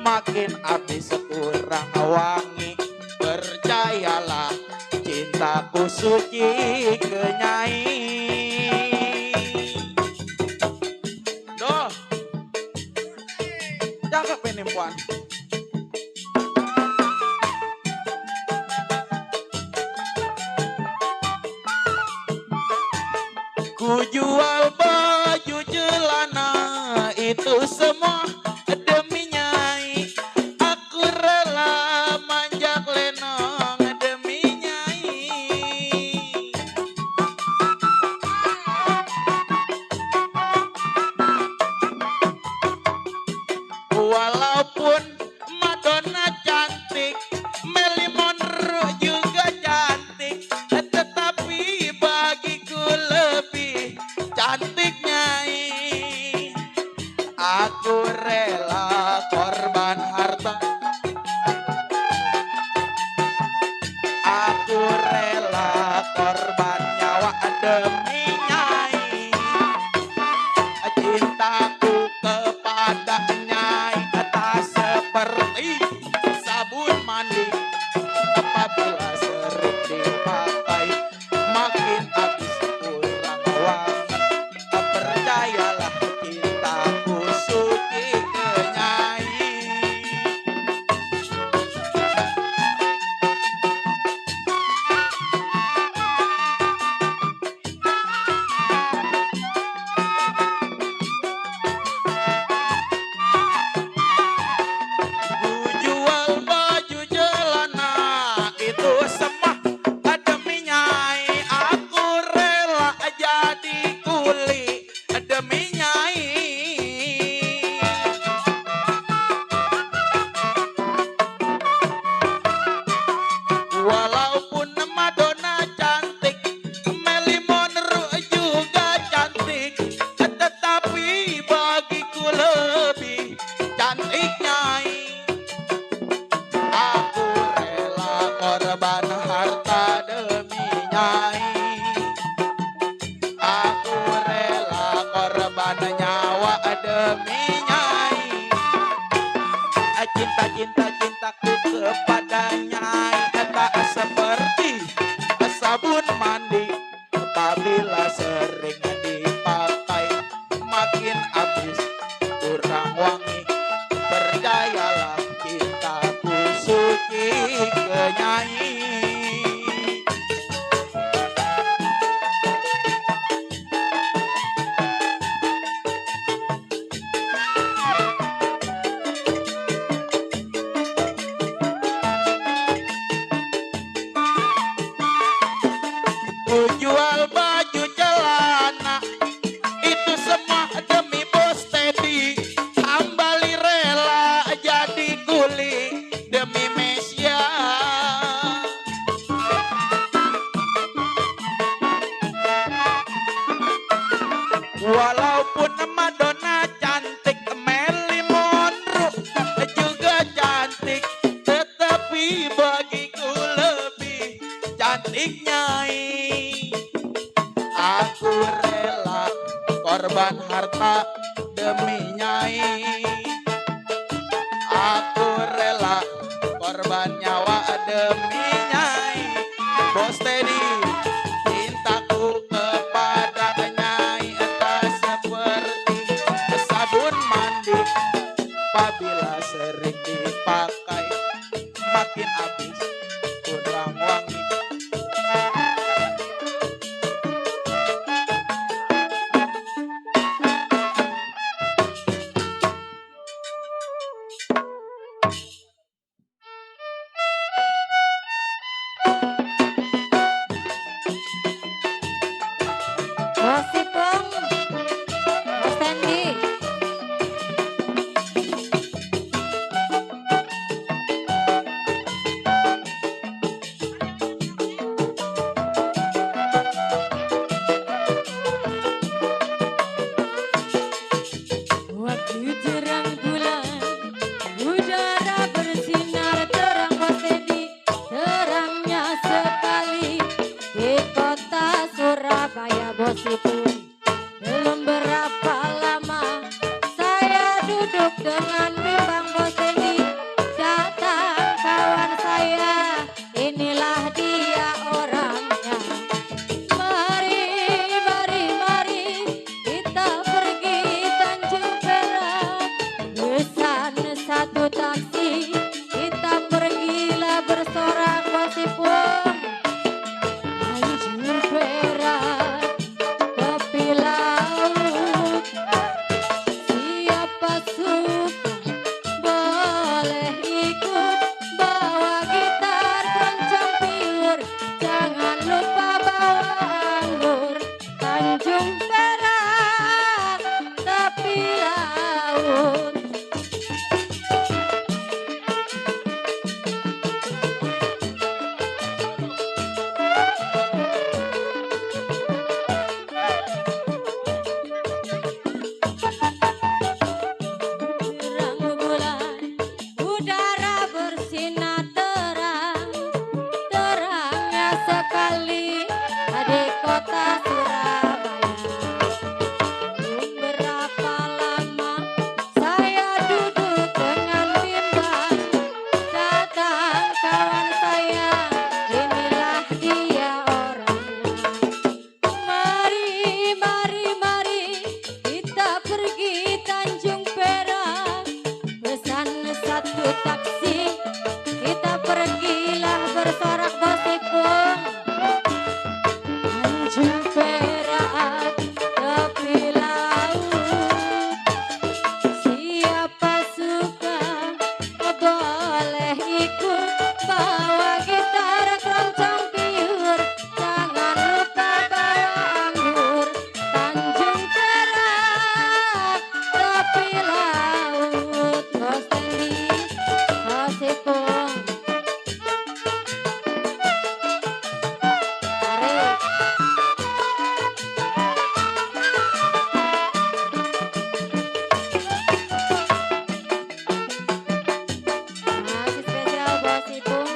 makin habis kurang wangi. Percayalah cintaku suci ke Nyai. Doh, cakep ini puan. Ku jual baju celana itu semua demi Nyai. Aku rela manjak lenong demi Nyai. Walaupun Madonna cantik, Marilyn Monroe juga cantik, tetapi bagiku lebih cantik Nyai. Aku rela korban harta, aku rela korban nyawa demi Nyai. Cintaku kepada Nyai tak seperti sabun mandi, apabila sering sabun mandi apabila sering dipakai makin habis kurang wangi. Percayalah kita kusuki ke Nyai. Ku jual baju celana itu semua demi bos Teddy. Hambali rela jadi kuli demi Mesia. Walaupun Madonna cantik, Marilyn Monroe juga cantik, tetapi bagiku lebih cantik Nyai. Aku rela korban harta demi Nyai. Aku rela korban nyawa demi Nyai. Bos Teddy, cintaku kepada Nyai entah seperti sabun mandi. Apabila sering dipakai makin habis kurang wangi. Bos Ipung, Bos Tendi. Waktu terang bulan, udara bersinar terang Bos Tendi, terangnya sekali di kota Surabaya Bos Ipung. Belum berapa lama saya duduk dengan bimbang Bos Tendi, datang kawan saya, inilah dia orangnya. Mari, mari, mari kita pergi Tanjung Perak, pesan satu taksi, kita pergilah bersorak Bos Ipung. Tanjung Perak, tepi laut, siapa suka boleh ikut, bawa gitar keroncong piur, jangan lupa bawa anggur. Tanjung Perak, tepi laut. Terang bulan, udara bersinar terang, terangnya sekali di kota Surabaya. Belum berapa lama saya duduk dengan bimbang, datang kawan saya, inilah dia orangnya. Mari, mari, mari kita pergi Tanjung Perak, pesan satu taksi, kita pergilah bersorak Bos Ipung. Tanjung Perak, tepi laut, siapa suka boleh ikut, bawa gitar keroncong piur, jangan lupa bawa anggur. Tanjung Perak, tepi laut. Bos Tendi, Bos Ipung. Tarik. Masih spesial Bos Ipung.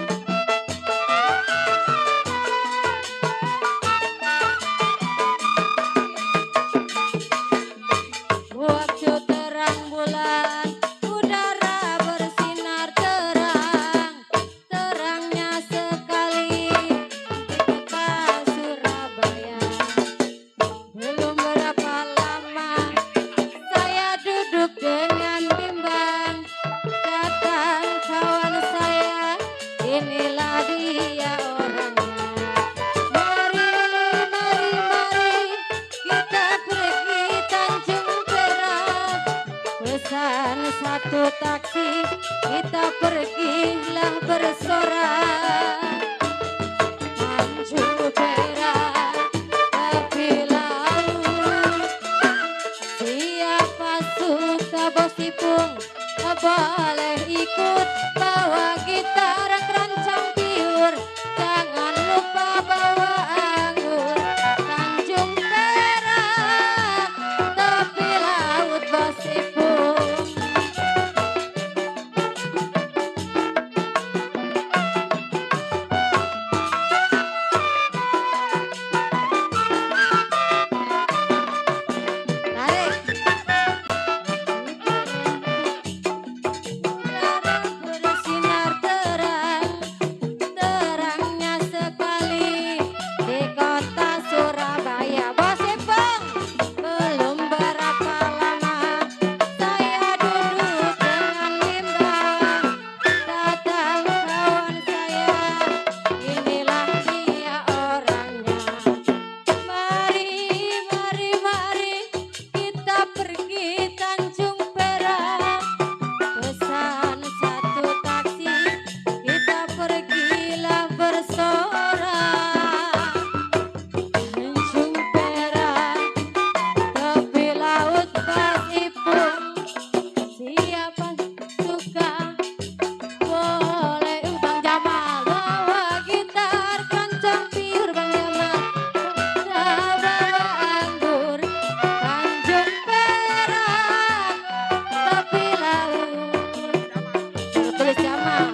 Waktu terang bulan, udara bersinar terang, terangnya sekali di kota taksi, kita pergilah bersorak. Tanjung Perak, tepi laut. Siapa suka bos ipung, boleh ikut. Bawa gitar keroncong tiur, jangan lupa bawa anggur. Tanjung Perak, tepi laut bos ipung. Tarik. Bersinar terang, terangnya sekali di kota Surabaya. Bos Ipung, belum berapa lama saya duduk dengan bimbang. Datang kawan saya, inilah dia orangnya. Mari, mari, mari kita pergi Tanjung Perak. Pesan satu taksi, kita pergilah bersorak. Tanjung Perak, tepi laut bos ipung. Siapa suka boleh Bang Jamal bawa gitar keroncong tiur. Bang Jamal bawa anggur. Tanjung Perak, tepi laut. Juru tulis Jamal.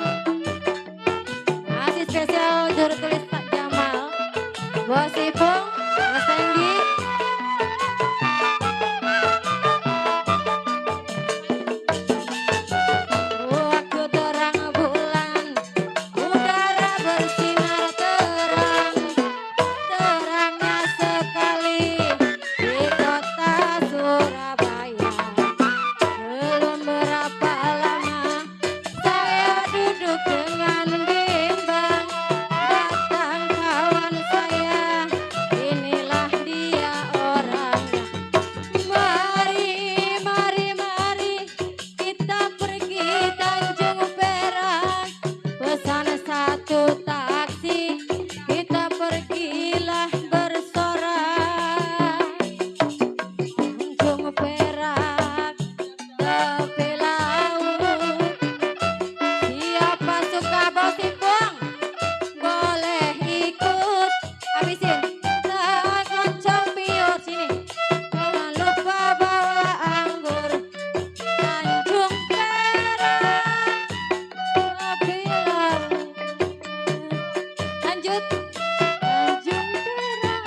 Masih spesial juru tulis Pak Jamal. Bos Ipung, Mas Fendi. Waktu terang bulan, udara bersinar terang. Terangnya sekali di kota Surabaya. Belum berapa lama saya duduk dengan bimbang. Datang kawan saya, inilah dia orangnya. Mari, mari, mari kita pergi Tanjung Perak. Pesan satu taksi, kita pergilah bersorak. Tanjung Perak, tepi laut. Siapa suka bos ipung, boleh ikut. Habisin. Keroncong piur sini. Jangan lupa bawa anggur. Tanjung Perak, tepi laut. Lanjut. Tanjung Perak,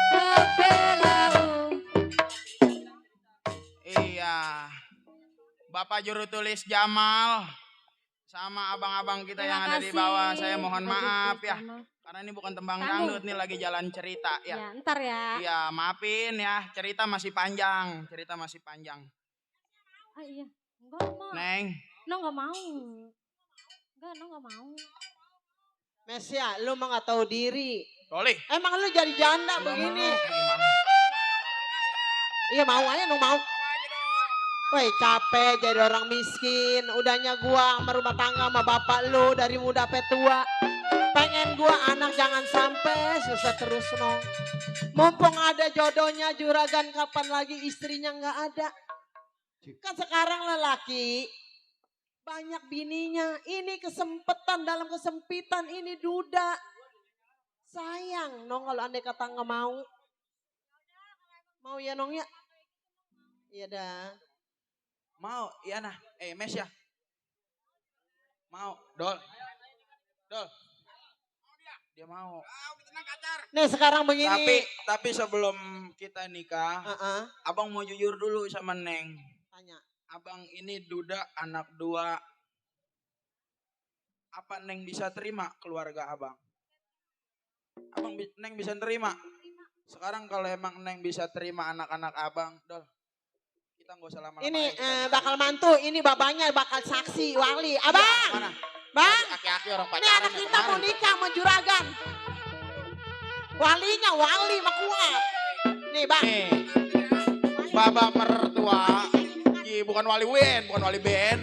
tepi laut. Iya. Bapak juru tulis Jamal sama abang-abang kita yang ada di bawah, saya mohon maaf ya. Karena ini bukan tembang Tanggung. dangdut, nih lagi jalan cerita ya. Ya, ntar ya. Iya, maafin ya, cerita masih panjang, cerita masih panjang. Ah iya. Enggak mau. Neng, No nggak mau. Enggak, no nggak mau. Mesya, lu mah gak tahu diri. Doli. Emang lu jadi janda begini? Gimana? Iya mau aja dong mau. Woi capek jadi orang miskin. Udahnya gua sama rumah tangga sama bapak lu dari muda sampai tua. Pengen gua anak jangan sampai susah terus no. Mumpung ada jodohnya juragan, kapan lagi istrinya nggak ada. Kan sekarang lelaki banyak bininya. Ini kesempatan dalam kesempitan, ini duda. Sayang nong kalau andai kata nggak mau. Mau ya nong ya? Iya dah. Mau, iya nah. Mes ya. Mau, Dol. Dol. Dia mau. Nih sekarang begini. Tapi sebelum kita nikah, Abang mau jujur dulu sama Neng. Tanya. Abang ini duda anak 2. Apa Neng bisa terima keluarga Abang? Neng bisa terima? Sekarang kalau emang Neng bisa terima anak-anak Abang, Dol. Kita nggak usah lama-lama. Ini bakal mantu, ini bapaknya bakal saksi wali. Abang, Mana? bang, Aki-aki orang ini pacaran. anak kita mau nikah sama juragan. Walinya wali mah kuat. Nih bang. Nih, Bapak mertua bukan wali wen, bukan wali band.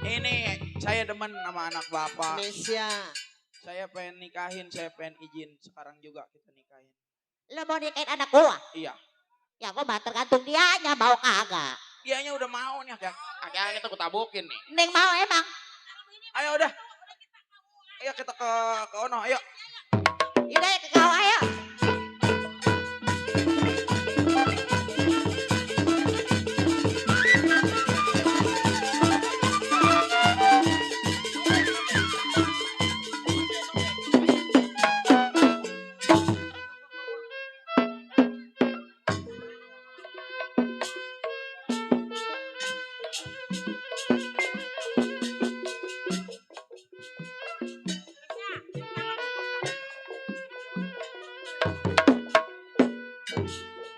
Ini saya demen sama anak bapak. Mesya. Saya pengen nikahin, saya pengen izin. Sekarang juga kita nikahin. Lo mau nikahin anak gua? Iya. Ya gua mah tergantung dianya mau kagak. Dianya udah mau nih, akhirnya kita kutabukin nih. Neng mau emang. Ayo udah. Ayo kita ke ono, ayo. Yaudah ya ke kau ayo.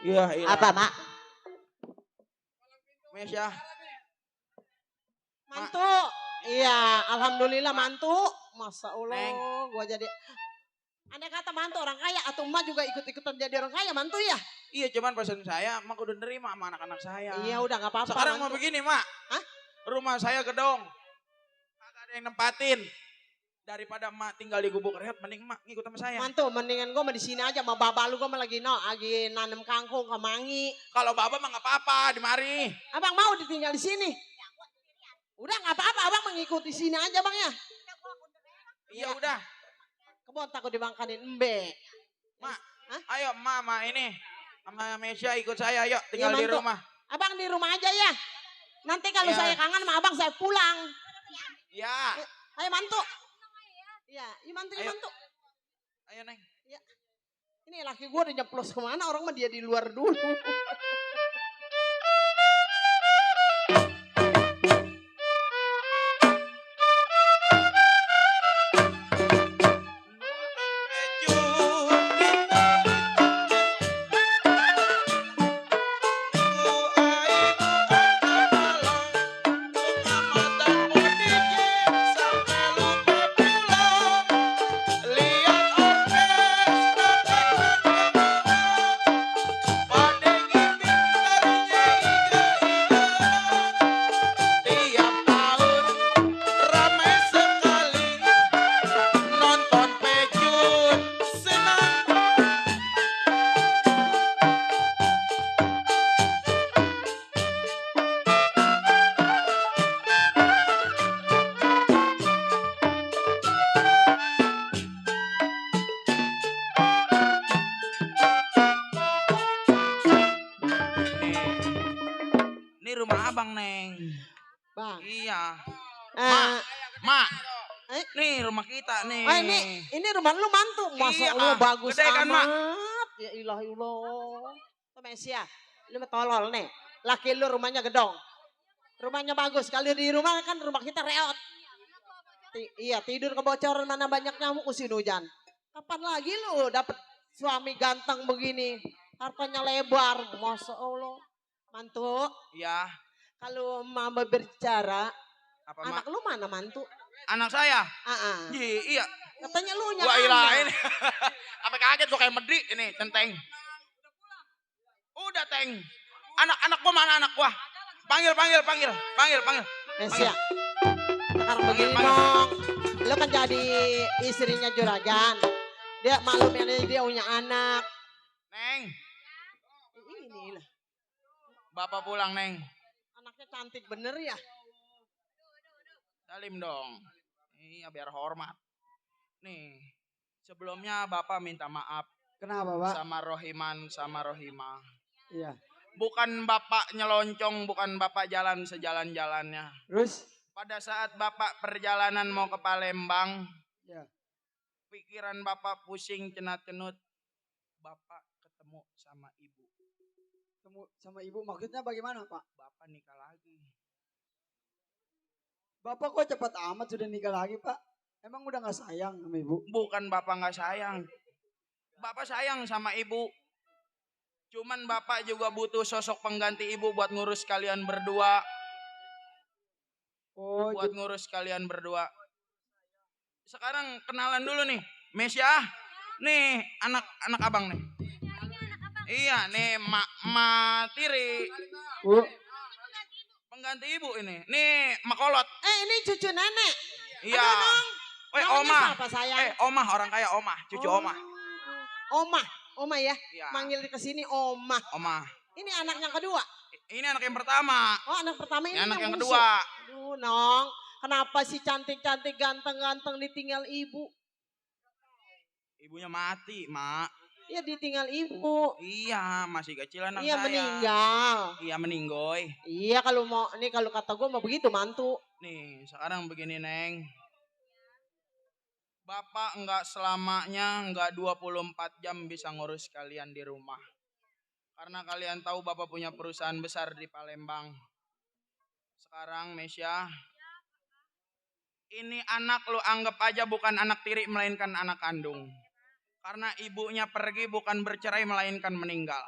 Iya, iya. Apa mak? Mesya. Mantu. Iya, alhamdulillah mantu. Masa Allah, Neng. gua jadi. Andai kata mantu orang kaya, atau emak juga ikut-ikutan jadi orang kaya mantu ya? Iya, cuman pesan saya, mak udah nerima sama anak-anak saya. Iya udah gak apa-apa. Sekarang mau mantu. begini, mak. Hah? Rumah saya gedong. Kagak ada yang nempatin. Daripada mak tinggal di gubuk rehat, mending mak ngikut sama saya. Mantu, mendingan gua mah di sini aja sama baba lu, gua mah lagi nanem kangkung, kemangi. Kalau baba mah nggak apa-apa, di mari. Abang mau ditinggal di sini? Udah nggak apa-apa, abang mengikuti sini aja bang ya. Iya udah. Kebon takut dimakanin embe. Mak, Hah? ayo mama ini. Sama Mesya ikut saya, ayo tinggal di mantu. rumah. Abang di rumah aja ya. Nanti kalau Iya. saya kangen sama abang saya pulang. Ya, Ayo mantu. Iya, mantu, Ayo. mantu. ayo Neng. Ini laki gue udah nyeplos kemana, orang mah dia di luar dulu. Tiap tahun ramai sekali nonton pejun senang. Ini rumah abang Neng. Bang. Iya. Eh, Mak, Eh? nih rumah kita nih. oh ini rumah lu mantu. Masa Iya, Allah bagus gede kan, Mak? amat. Ya ilah ilah. Mesya, lu mah tolol nih. Laki lu rumahnya gedong. Rumahnya bagus. Kalau di rumah kan rumah kita reot. Iya, tidur kebocoran mana banyak nyamuk musim hujan. Kapan lagi lu dapet suami ganteng begini? Hartanya lebar. Masa Allah. Mantu, Iya. kalau mama berbicara, Apa anak mak? lu mana mantu? Anak saya? Ah, Iya. katanya lu Gua irain. nyala. Apa kaget gua kayak medi ini, centeng. Udah, Teng. Anak gua mana anak gua? Panggil. Mesya, sekarang begini Panggil. dong. Lu kan jadi istrinya juragan. Dia maklumnya dia punya anak. Neng, Ini lah, bapak pulang, Neng. anaknya cantik bener ya. Salim dong. Iya, biar hormat. Nih, sebelumnya bapak minta maaf Kenapa, Pak? sama Rohiman sama Rohimah. Iya. Bukan bapak nyeloncongan, bukan bapak jalan sejalan-jalannya. Terus? Pada saat bapak perjalanan mau ke Palembang, Ya. pikiran bapak pusing cenat-cenut. Bapak ketemu sama ibu. Ketemu sama ibu maksudnya bagaimana, Pak? Bapak nikah lagi. Bapak kok cepat amat sudah nikah lagi, Pak? Emang udah gak sayang sama ibu? Bukan bapak nggak sayang. Bapak sayang sama ibu. Cuman bapak juga butuh sosok pengganti ibu buat ngurus kalian berdua. Oh, Buat ngurus kalian berdua. Sekarang kenalan dulu nih. Mesya. Nih anak abang nih. Iya nih mak Tiri. Bu. Pengganti ibu ini. Nih, makolot. Ini cucu nenek. Iya. Aduh, Nong. Namanya Omah. siapa sayang? Omah, orang kaya Omah, cucu Omah. Omah ya. Iya. Manggil ke sini Omah. Omah. Ini anak yang kedua. Ini anak yang pertama. Oh, anak pertama ini Ini anak yang bungsu. kedua. Aduh, Nong. Kenapa sih cantik-cantik, ganteng-ganteng ditinggal ibu? Ibunya mati, Mak. Ya ditinggal ibu. Iya, masih kecil anak Iya saya. meninggal. Iya, meninggoy. Iya kalau mau, nih kalau kata gue mau begitu mantu. Nih, sekarang begini, Neng. Bapak enggak selamanya, enggak 24 jam bisa ngurus kalian di rumah. Karena kalian tahu Bapak punya perusahaan besar di Palembang. Sekarang, Mesya, ini anak lu anggap aja bukan anak tiri melainkan anak kandung. Karena ibunya pergi bukan bercerai melainkan meninggal.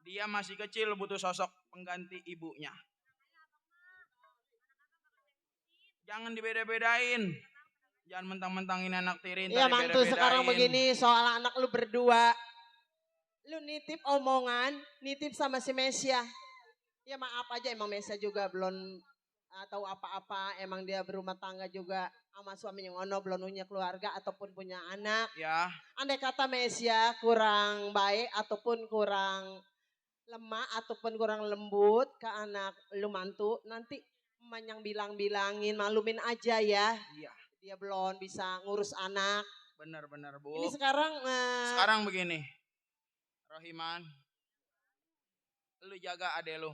Dia masih kecil butuh sosok pengganti ibunya. Jangan dibeda-bedain. Jangan mentang-mentangin anak tiri. Iya mantu sekarang begini soal anak lu berdua. Lu nitip omongan, nitip sama si Mesya. Ya maaf aja emang Mesya juga belum tahu apa-apa. Emang dia berumah tangga juga sama suaminya ngono belum punya keluarga ataupun punya anak. Ya. Andai kata Mesya kurang baik ataupun kurang lemah ataupun kurang lembut ke anak lu mantu, nanti emak yang bilang-bilangin maklumin aja ya. Iya. Dia belum bisa ngurus anak. Benar-benar, Bu. Ini sekarang Sekarang begini. Rohiman, lu jaga adek lu.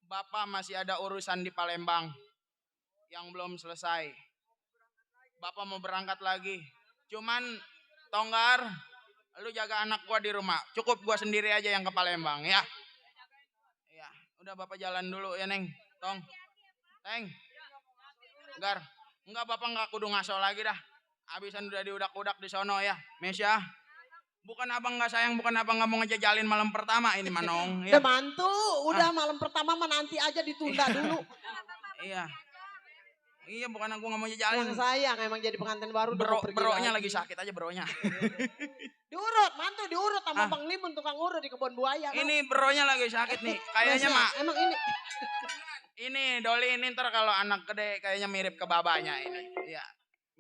Bapak masih ada urusan di Palembang yang belum selesai. Bapak mau berangkat lagi. Cuman Tonggar, lu jaga anak gua di rumah. Cukup gua sendiri aja yang ke Palembang ya. Iya, udah Bapak jalan dulu ya, Neng. Tong. Teng. Gar. Enggak, Bapak enggak kudu ngaso lagi dah. Abisan udah diudak-udak di sono ya. Mesya. Bukan abang nggak sayang, bukan abang nggak mau ngejajalin malam pertama ini Manong. Udah mantu, udah malam pertama mah nanti aja ditunda dulu. Iya. Iya, bukan aku nggak mau jajalin. Yang sayang emang jadi pengantin baru. Bronya lagi sakit aja bronya. Diurut, mantu diurut sama Bang Limun tukang urut di kebun buaya. Ini bronya lagi sakit nih. Kayaknya mak. Emang ini. Ini Doli ini ntar kalau anak gede kayaknya mirip ke babanya ini. Iya,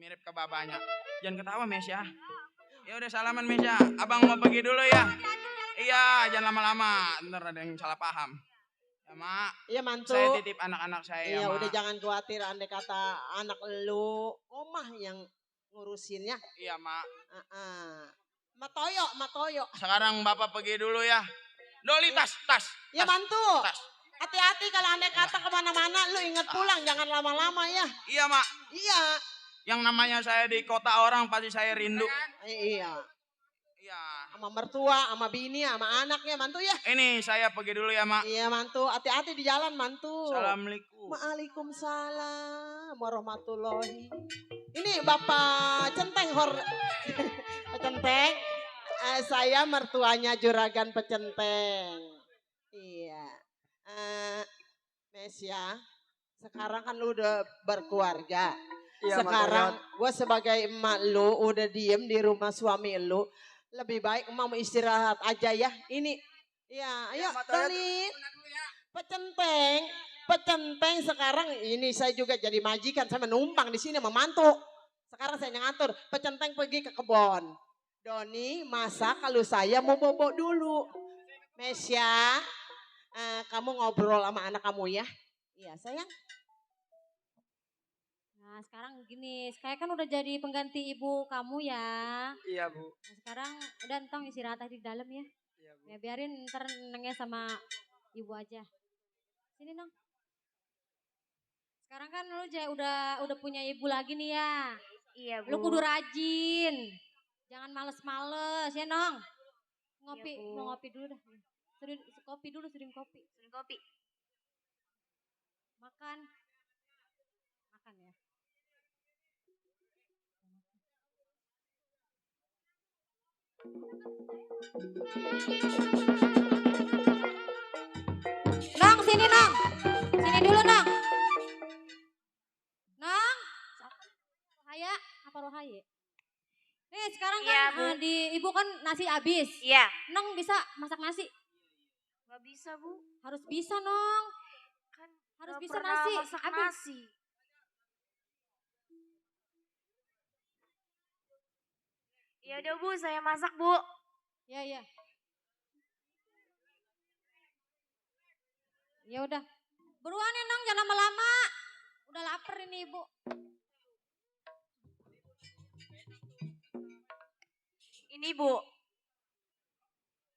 mirip ke babanya. Jangan ketawa Mesya. Ya udah salaman Mesya. Abang mau pergi dulu ya. Iya, jangan lama-lama. Ntar ada yang salah paham. Ya mak. Iya mantu. Saya titip anak-anak saya. Iya ya, udah jangan khawatir andai kata anak lu omah yang ngurusinnya. Iya mak. Matoyo. Sekarang Bapak pergi dulu ya. Doli tas. Ya mantu. Tas. Hati-hati kalau andai kata kemana-mana lu ingat pulang jangan lama-lama ya. Iya mak. Iya. Yang namanya saya di kota orang pasti saya rindu. Iya. Iya. Sama mertua, sama bini, sama anaknya mantu ya. Ini saya pergi dulu ya mak. Iya mantu, hati-hati di jalan mantu. Assalamualaikum. Waalaikumsalam warahmatullahi. Ini Bapak Centeng Pak Centeng. Saya mertuanya Juragan Pecenteng. Iya. Mesya, sekarang kan lu udah berkeluarga. Iya, Sekarang gue sebagai emak lu udah diem di rumah suami lu. Lebih baik emak mau istirahat aja ya. Ini, ya ayo Doli. Pecenteng sekarang ini saya juga jadi majikan. Saya menumpang di sini memantu. Sekarang saya yang ngatur. Pecenteng pergi ke kebun. Doni masak kalau saya mau bobo dulu. Mesya, kamu ngobrol sama anak kamu ya. Iya sayang. Nah sekarang gini, saya kan udah jadi pengganti ibu kamu ya. Iya Bu. Nah, sekarang udah entong istirahat aja di dalam ya. Iya Bu. Ya biarin ntar nengnya sama ibu aja. Sini Nong. Sekarang kan lu udah punya ibu lagi nih ya. Iya Bu. Lu kudu rajin. Jangan males-males ya Nong. Ngopi, Iya, Bu. mau ngopi dulu dah. Kopi dulu, sering kopi. Makan ya. Nong, sini Nong. Sini dulu Nong. Nong. Rohaya, apa Rohaya? Nih sekarang Iya, kan Bu. di ibu kan nasi habis. Iya. Nong bisa masak nasi. Gak Gak bisa, Bu. Harus bisa, Nong. Kan Harus gak bisa pernah nasi. masak Aduh. nasi. Ya udah, Bu, saya masak, Bu. Ya, ya. Ya udah. Buruan ya, Nong, jangan lama-lama. Udah lapar ini, Ibu. Ini, Bu.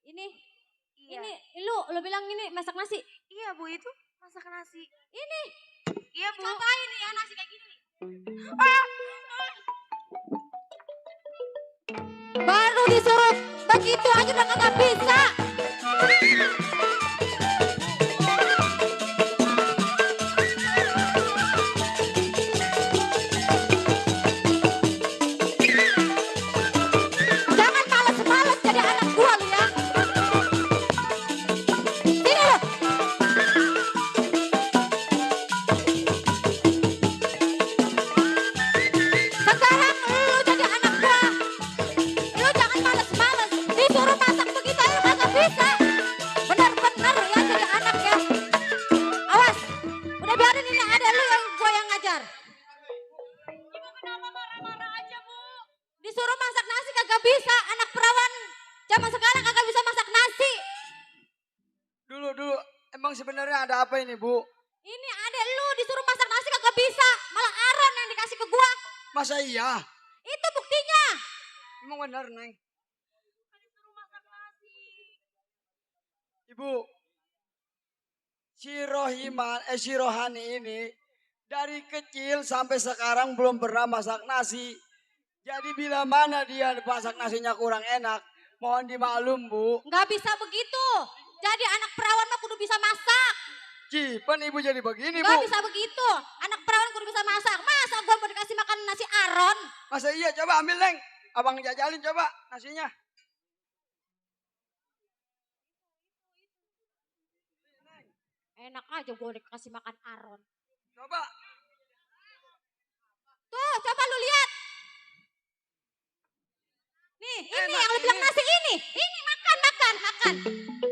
Ini, Iya. ini lu bilang ini masak nasi. Iya, Bu, itu masak nasi. Ini. Iya, Bu. Cobain nih ya nasi kayak gini nih. Baru disuruh begitu aja udah kagak bisa. Jangan males-males jadi anak gua lu ya. Sini lu. Sekarang lu jadi anak gua. Lu jangan males-males. Disuruh masak begitu aja kagak bisa. Bener-bener ya jadi anak ya. Awas. Udah biarin ini ada lu yang gua yang ngajar. Ibu kenapa marah-marah aja, Bu? Disuruh masak nasi kagak bisa. Anak perawan zaman sekarang kagak bisa masak nasi. Dulu, emang sebenarnya ada apa ini, Bu? Ini ada lu disuruh masak nasi kagak bisa. Malah Aaron yang dikasih ke gua. Masa iya? Itu buktinya. Emang benar, Neng? Ibu, si Rohani ini dari kecil sampai sekarang belum pernah masak nasi. Jadi bila mana dia masak nasinya kurang enak, mohon dimaklum, Bu. Nggak bisa begitu. Jadi anak perawan mah kudu bisa masak. Cipen ibu jadi begini, Bu. Nggak bisa begitu. Anak perawan kudu bisa masak. Masa gua mau dikasih makan nasi Aaron? Masa iya? Coba ambil, Neng. Abang jajalin coba nasinya. Enak aja gua dikasih makan Aaron. Coba. Tuh, coba lu lihat. Nih, ini Enak yang lu bilang ini. nasi ini. Ini makan.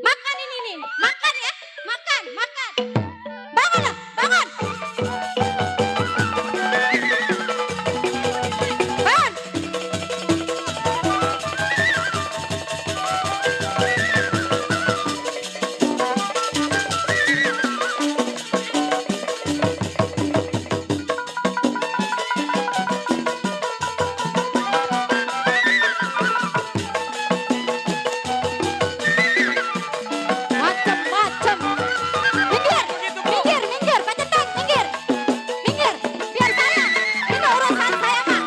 Makan ini nih. Makan ya. Makan. Bangun lah, bangun. Bangun. Macem-macem. Minggir, Pak Centek, minggir. Biar saya. Ini urusan saya, Pak.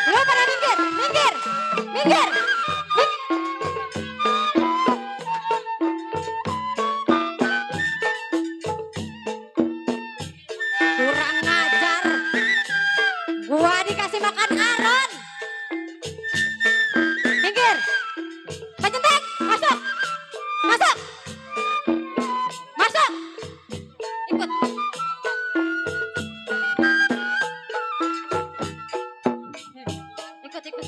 Lu pada minggir. Kurang ngajar. Gua dikasih makan Aaron. Minggir. Pak Centek, masuk. Ikut. Ikut.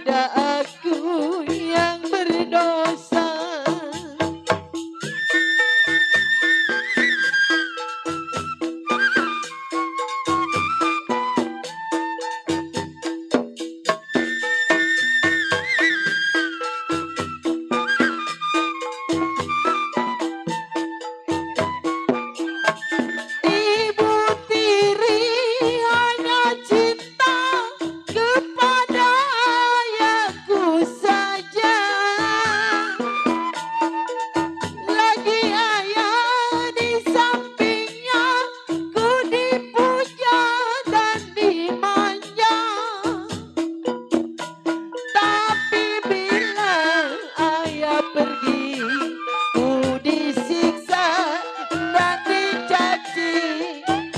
pada aku yang berdosa. Ibu tiri hanya cinta kepada ayahku saja. Lagi ayah di sampingnya, ku dipuja dan dimanja. Tapi bila ayah pergi, ku disiksa dan dicaci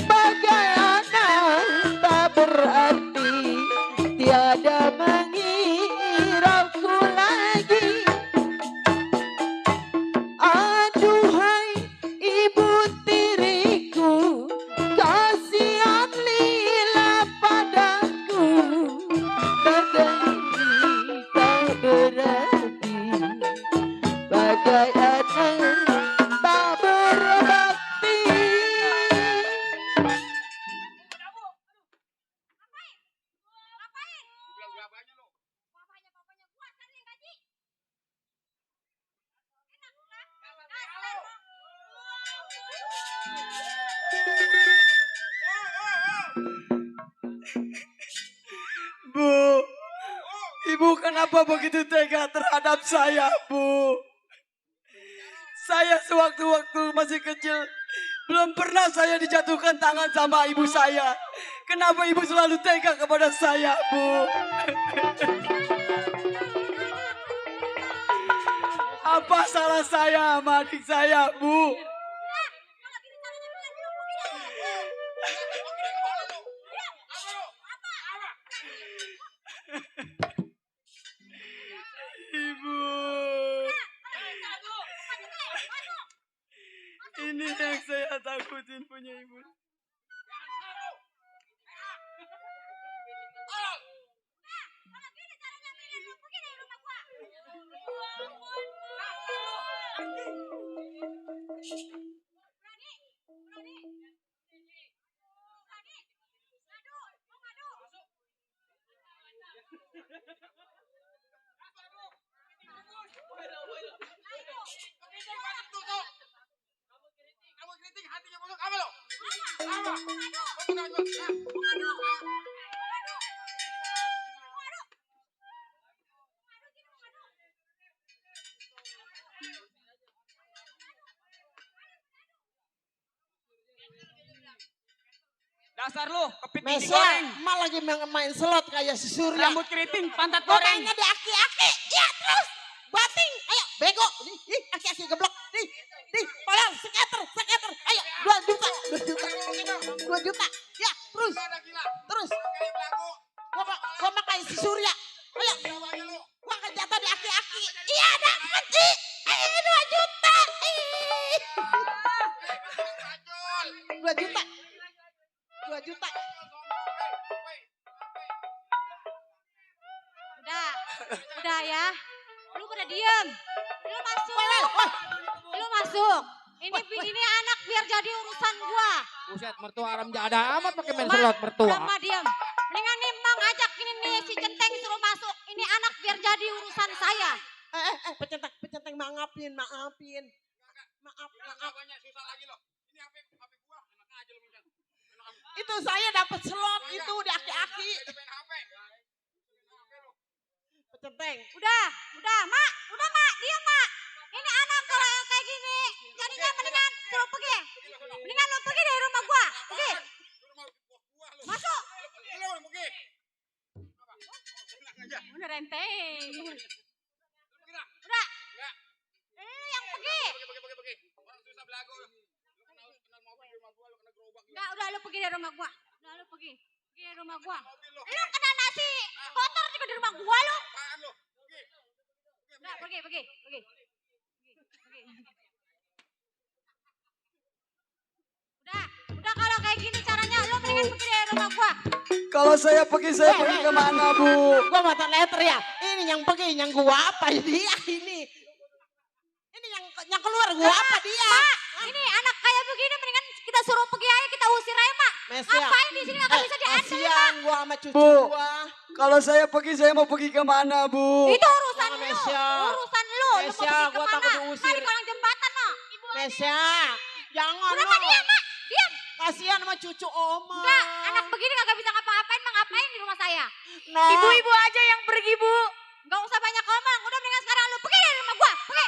bagai anak tak berarti, tiada menghirauku lagi. Aduhai ibu tiriku, kasihan lila padaku, bagai tak berarti, bagai anak tak berbakti. Bapaknya gua kan yang gaji. Enak kan? Bu, ibu kenapa begitu tega terhadap saya, Bu? Saya sewaktu-waktu masih kecil, belum pernah saya dijatuhkan tangan sama ibu saya. Kenapa ibu selalu tega kepada saya, Bu? Apa salah saya sama adik saya, Bu? Ibu, ini yang saya takutin punya ibu. Dasar lu, kepiting Mesa, digoreng. emak lagi main slot kayak si Surya. Rambut keriting, pantat goreng. Gorengnya di aki-aki. Ya terus. Bating. Ayo, bego. Nih, aki-aki geblok. Nih, tolong. Skater. Ayo, 2 juta. 2 juta. Ya, terus. Terus. Gua mah kayak si Surya. Ayo. Gua akan jatuh di aki-aki. Iya, dapet. 2 juta. 2 juta. 2 juta. Udah ya. Lu pada diem. Lu masuk. Ini anak biar jadi urusan gua. Buset, mertua aram jada amat pakai main slot mertua. Lama diem. Mendingan nih Mang ajak ini nih si Centeng suruh masuk. Ini anak biar jadi urusan saya. Pecenteng maafin. Maaf. Itu saya dapat slot itu di aki-aki. Pecenteng. Udah, Mak. Diam, Mak. Ini anak kalau yang kayak gini. Jadinya mendingan suruh pergi. Mendingan lu pergi dari rumah gua. Pergi. Masuk. Udah renteng. Udah. Yang pergi. Enggak, udah lu pergi dari rumah gua. Pergi dari rumah gua. Lu kena nasi kotor juga di rumah gua lu. Udah, pergi. Udah kalau kayak gini caranya lu mendingan pergi dari rumah gua. Kalau saya pergi kemana, Bu? Gua mata letter ya. yang pergi, yang gua apa dia ini? Ini yang keluar gua apa dia? Ini anak kayak begini mendingan kita suruh pergi aja, kita usir aja, Mak. Mesia. Ngapain di sini nggak bisa diandalkan? Kasihan gua sama cucu Bu. gua. Kalau saya pergi, saya mau pergi kemana, Bu? Itu urusan Jangan, lu. Mesia. Urusan lu. Lu mau Mesia, pergi gua kemana? takut diusir. Di kolong jembatan, no. Mesia, jangan Kenapa lo. diam, Mak? Diam. Kasihan sama cucu oma. Enggak, anak begini kagak bisa ngapa-ngapain, Mak. Ngapain di rumah saya? No. Ibu-ibu aja yang pergi, Bu. Enggak usah banyak ngomong. Udah mendingan sekarang lu pergi dari rumah gua. Pergi.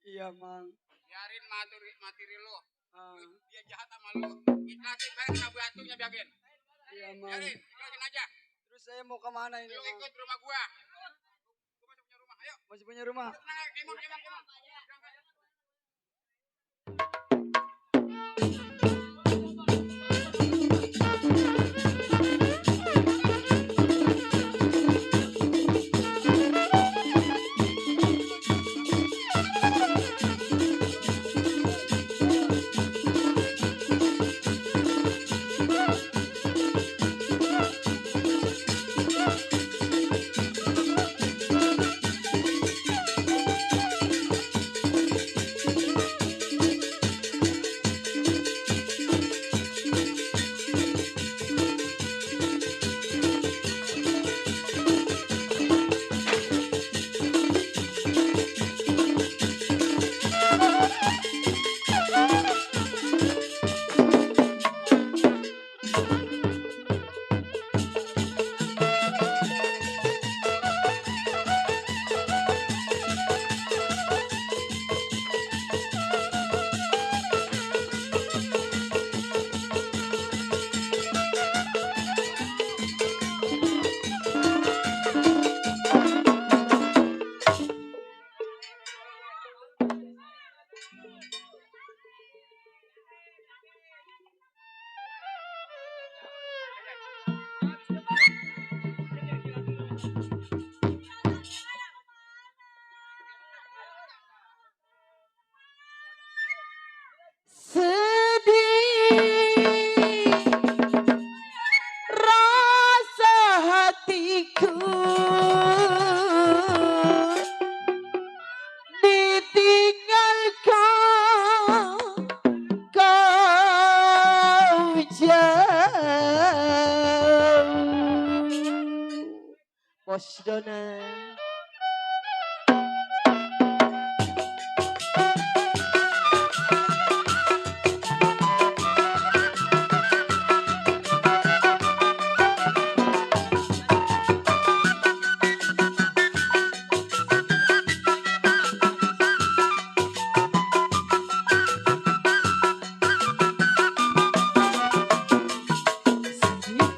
Iya, Mang. Biarin materi lu. Ah, Dia jahat sama lu. Ikhlasin, biarin kena batunya biarin. iya, Mang. Biarin, ikhlasin aja. Terus saya mau kemana ini, Yuk Mang? ikut rumah gua. Gua masih punya rumah, ayo. Masih punya rumah? Tenang, kemong. Sedih rasa hatiku ditinggalkan kau jauh. Bos Dona.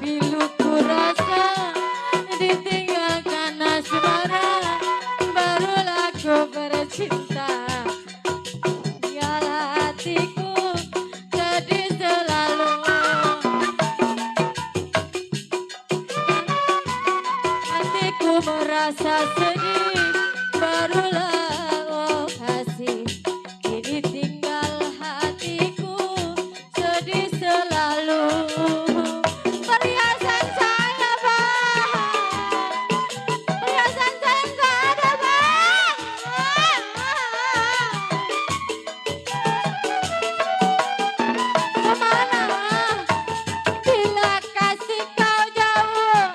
Pilu ku rasa ditinggalkan asmara, barulah ku bercinta. Biarlah hatiku sedih selalu. Hatiku merasa sedih, barulah oh kasih. Kini tinggal hatiku sedih selalu. Perhiasan saya bang, perhiasan saya nggak ada bang. Kemana? Bila kasih kau jauh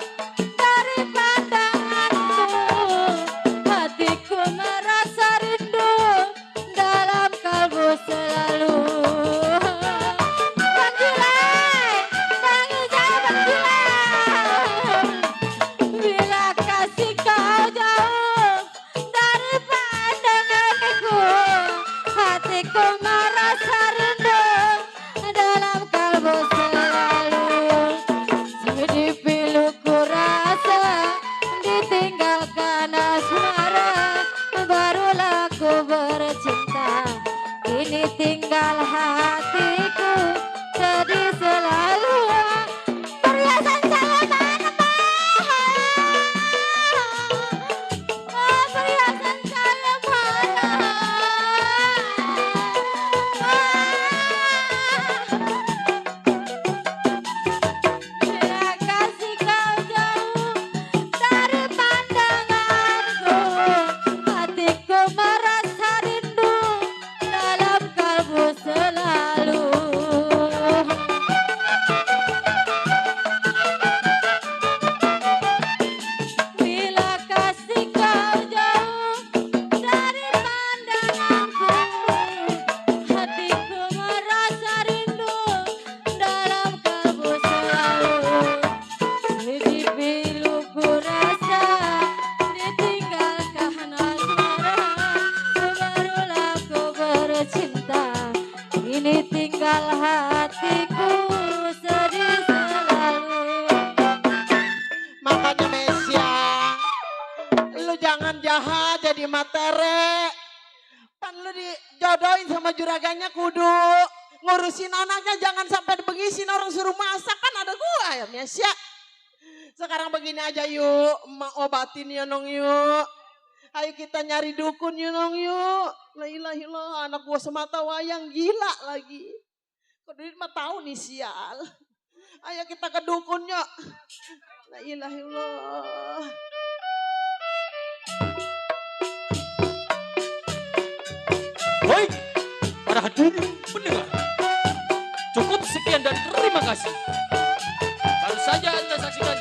jahat jadi materi. Pan lu dijodohin sama juragannya kudu ngurusin anaknya, jangan sampai bengisin orang suruh masak, kan ada gua ya Mesya. Sekarang begini aja yuk, emak obatin ya nong yuk. Ayo kita nyari dukun yuk nong yuk. La ilaha illallah, anak gua semata wayang gila lagi. Kedua mah tahu nih sial. Ayo kita ke dukun yuk. La ilaha illallah. Baik, para hadirin pendengar. Cukup sekian dan terima kasih. Baru saja Anda saksikan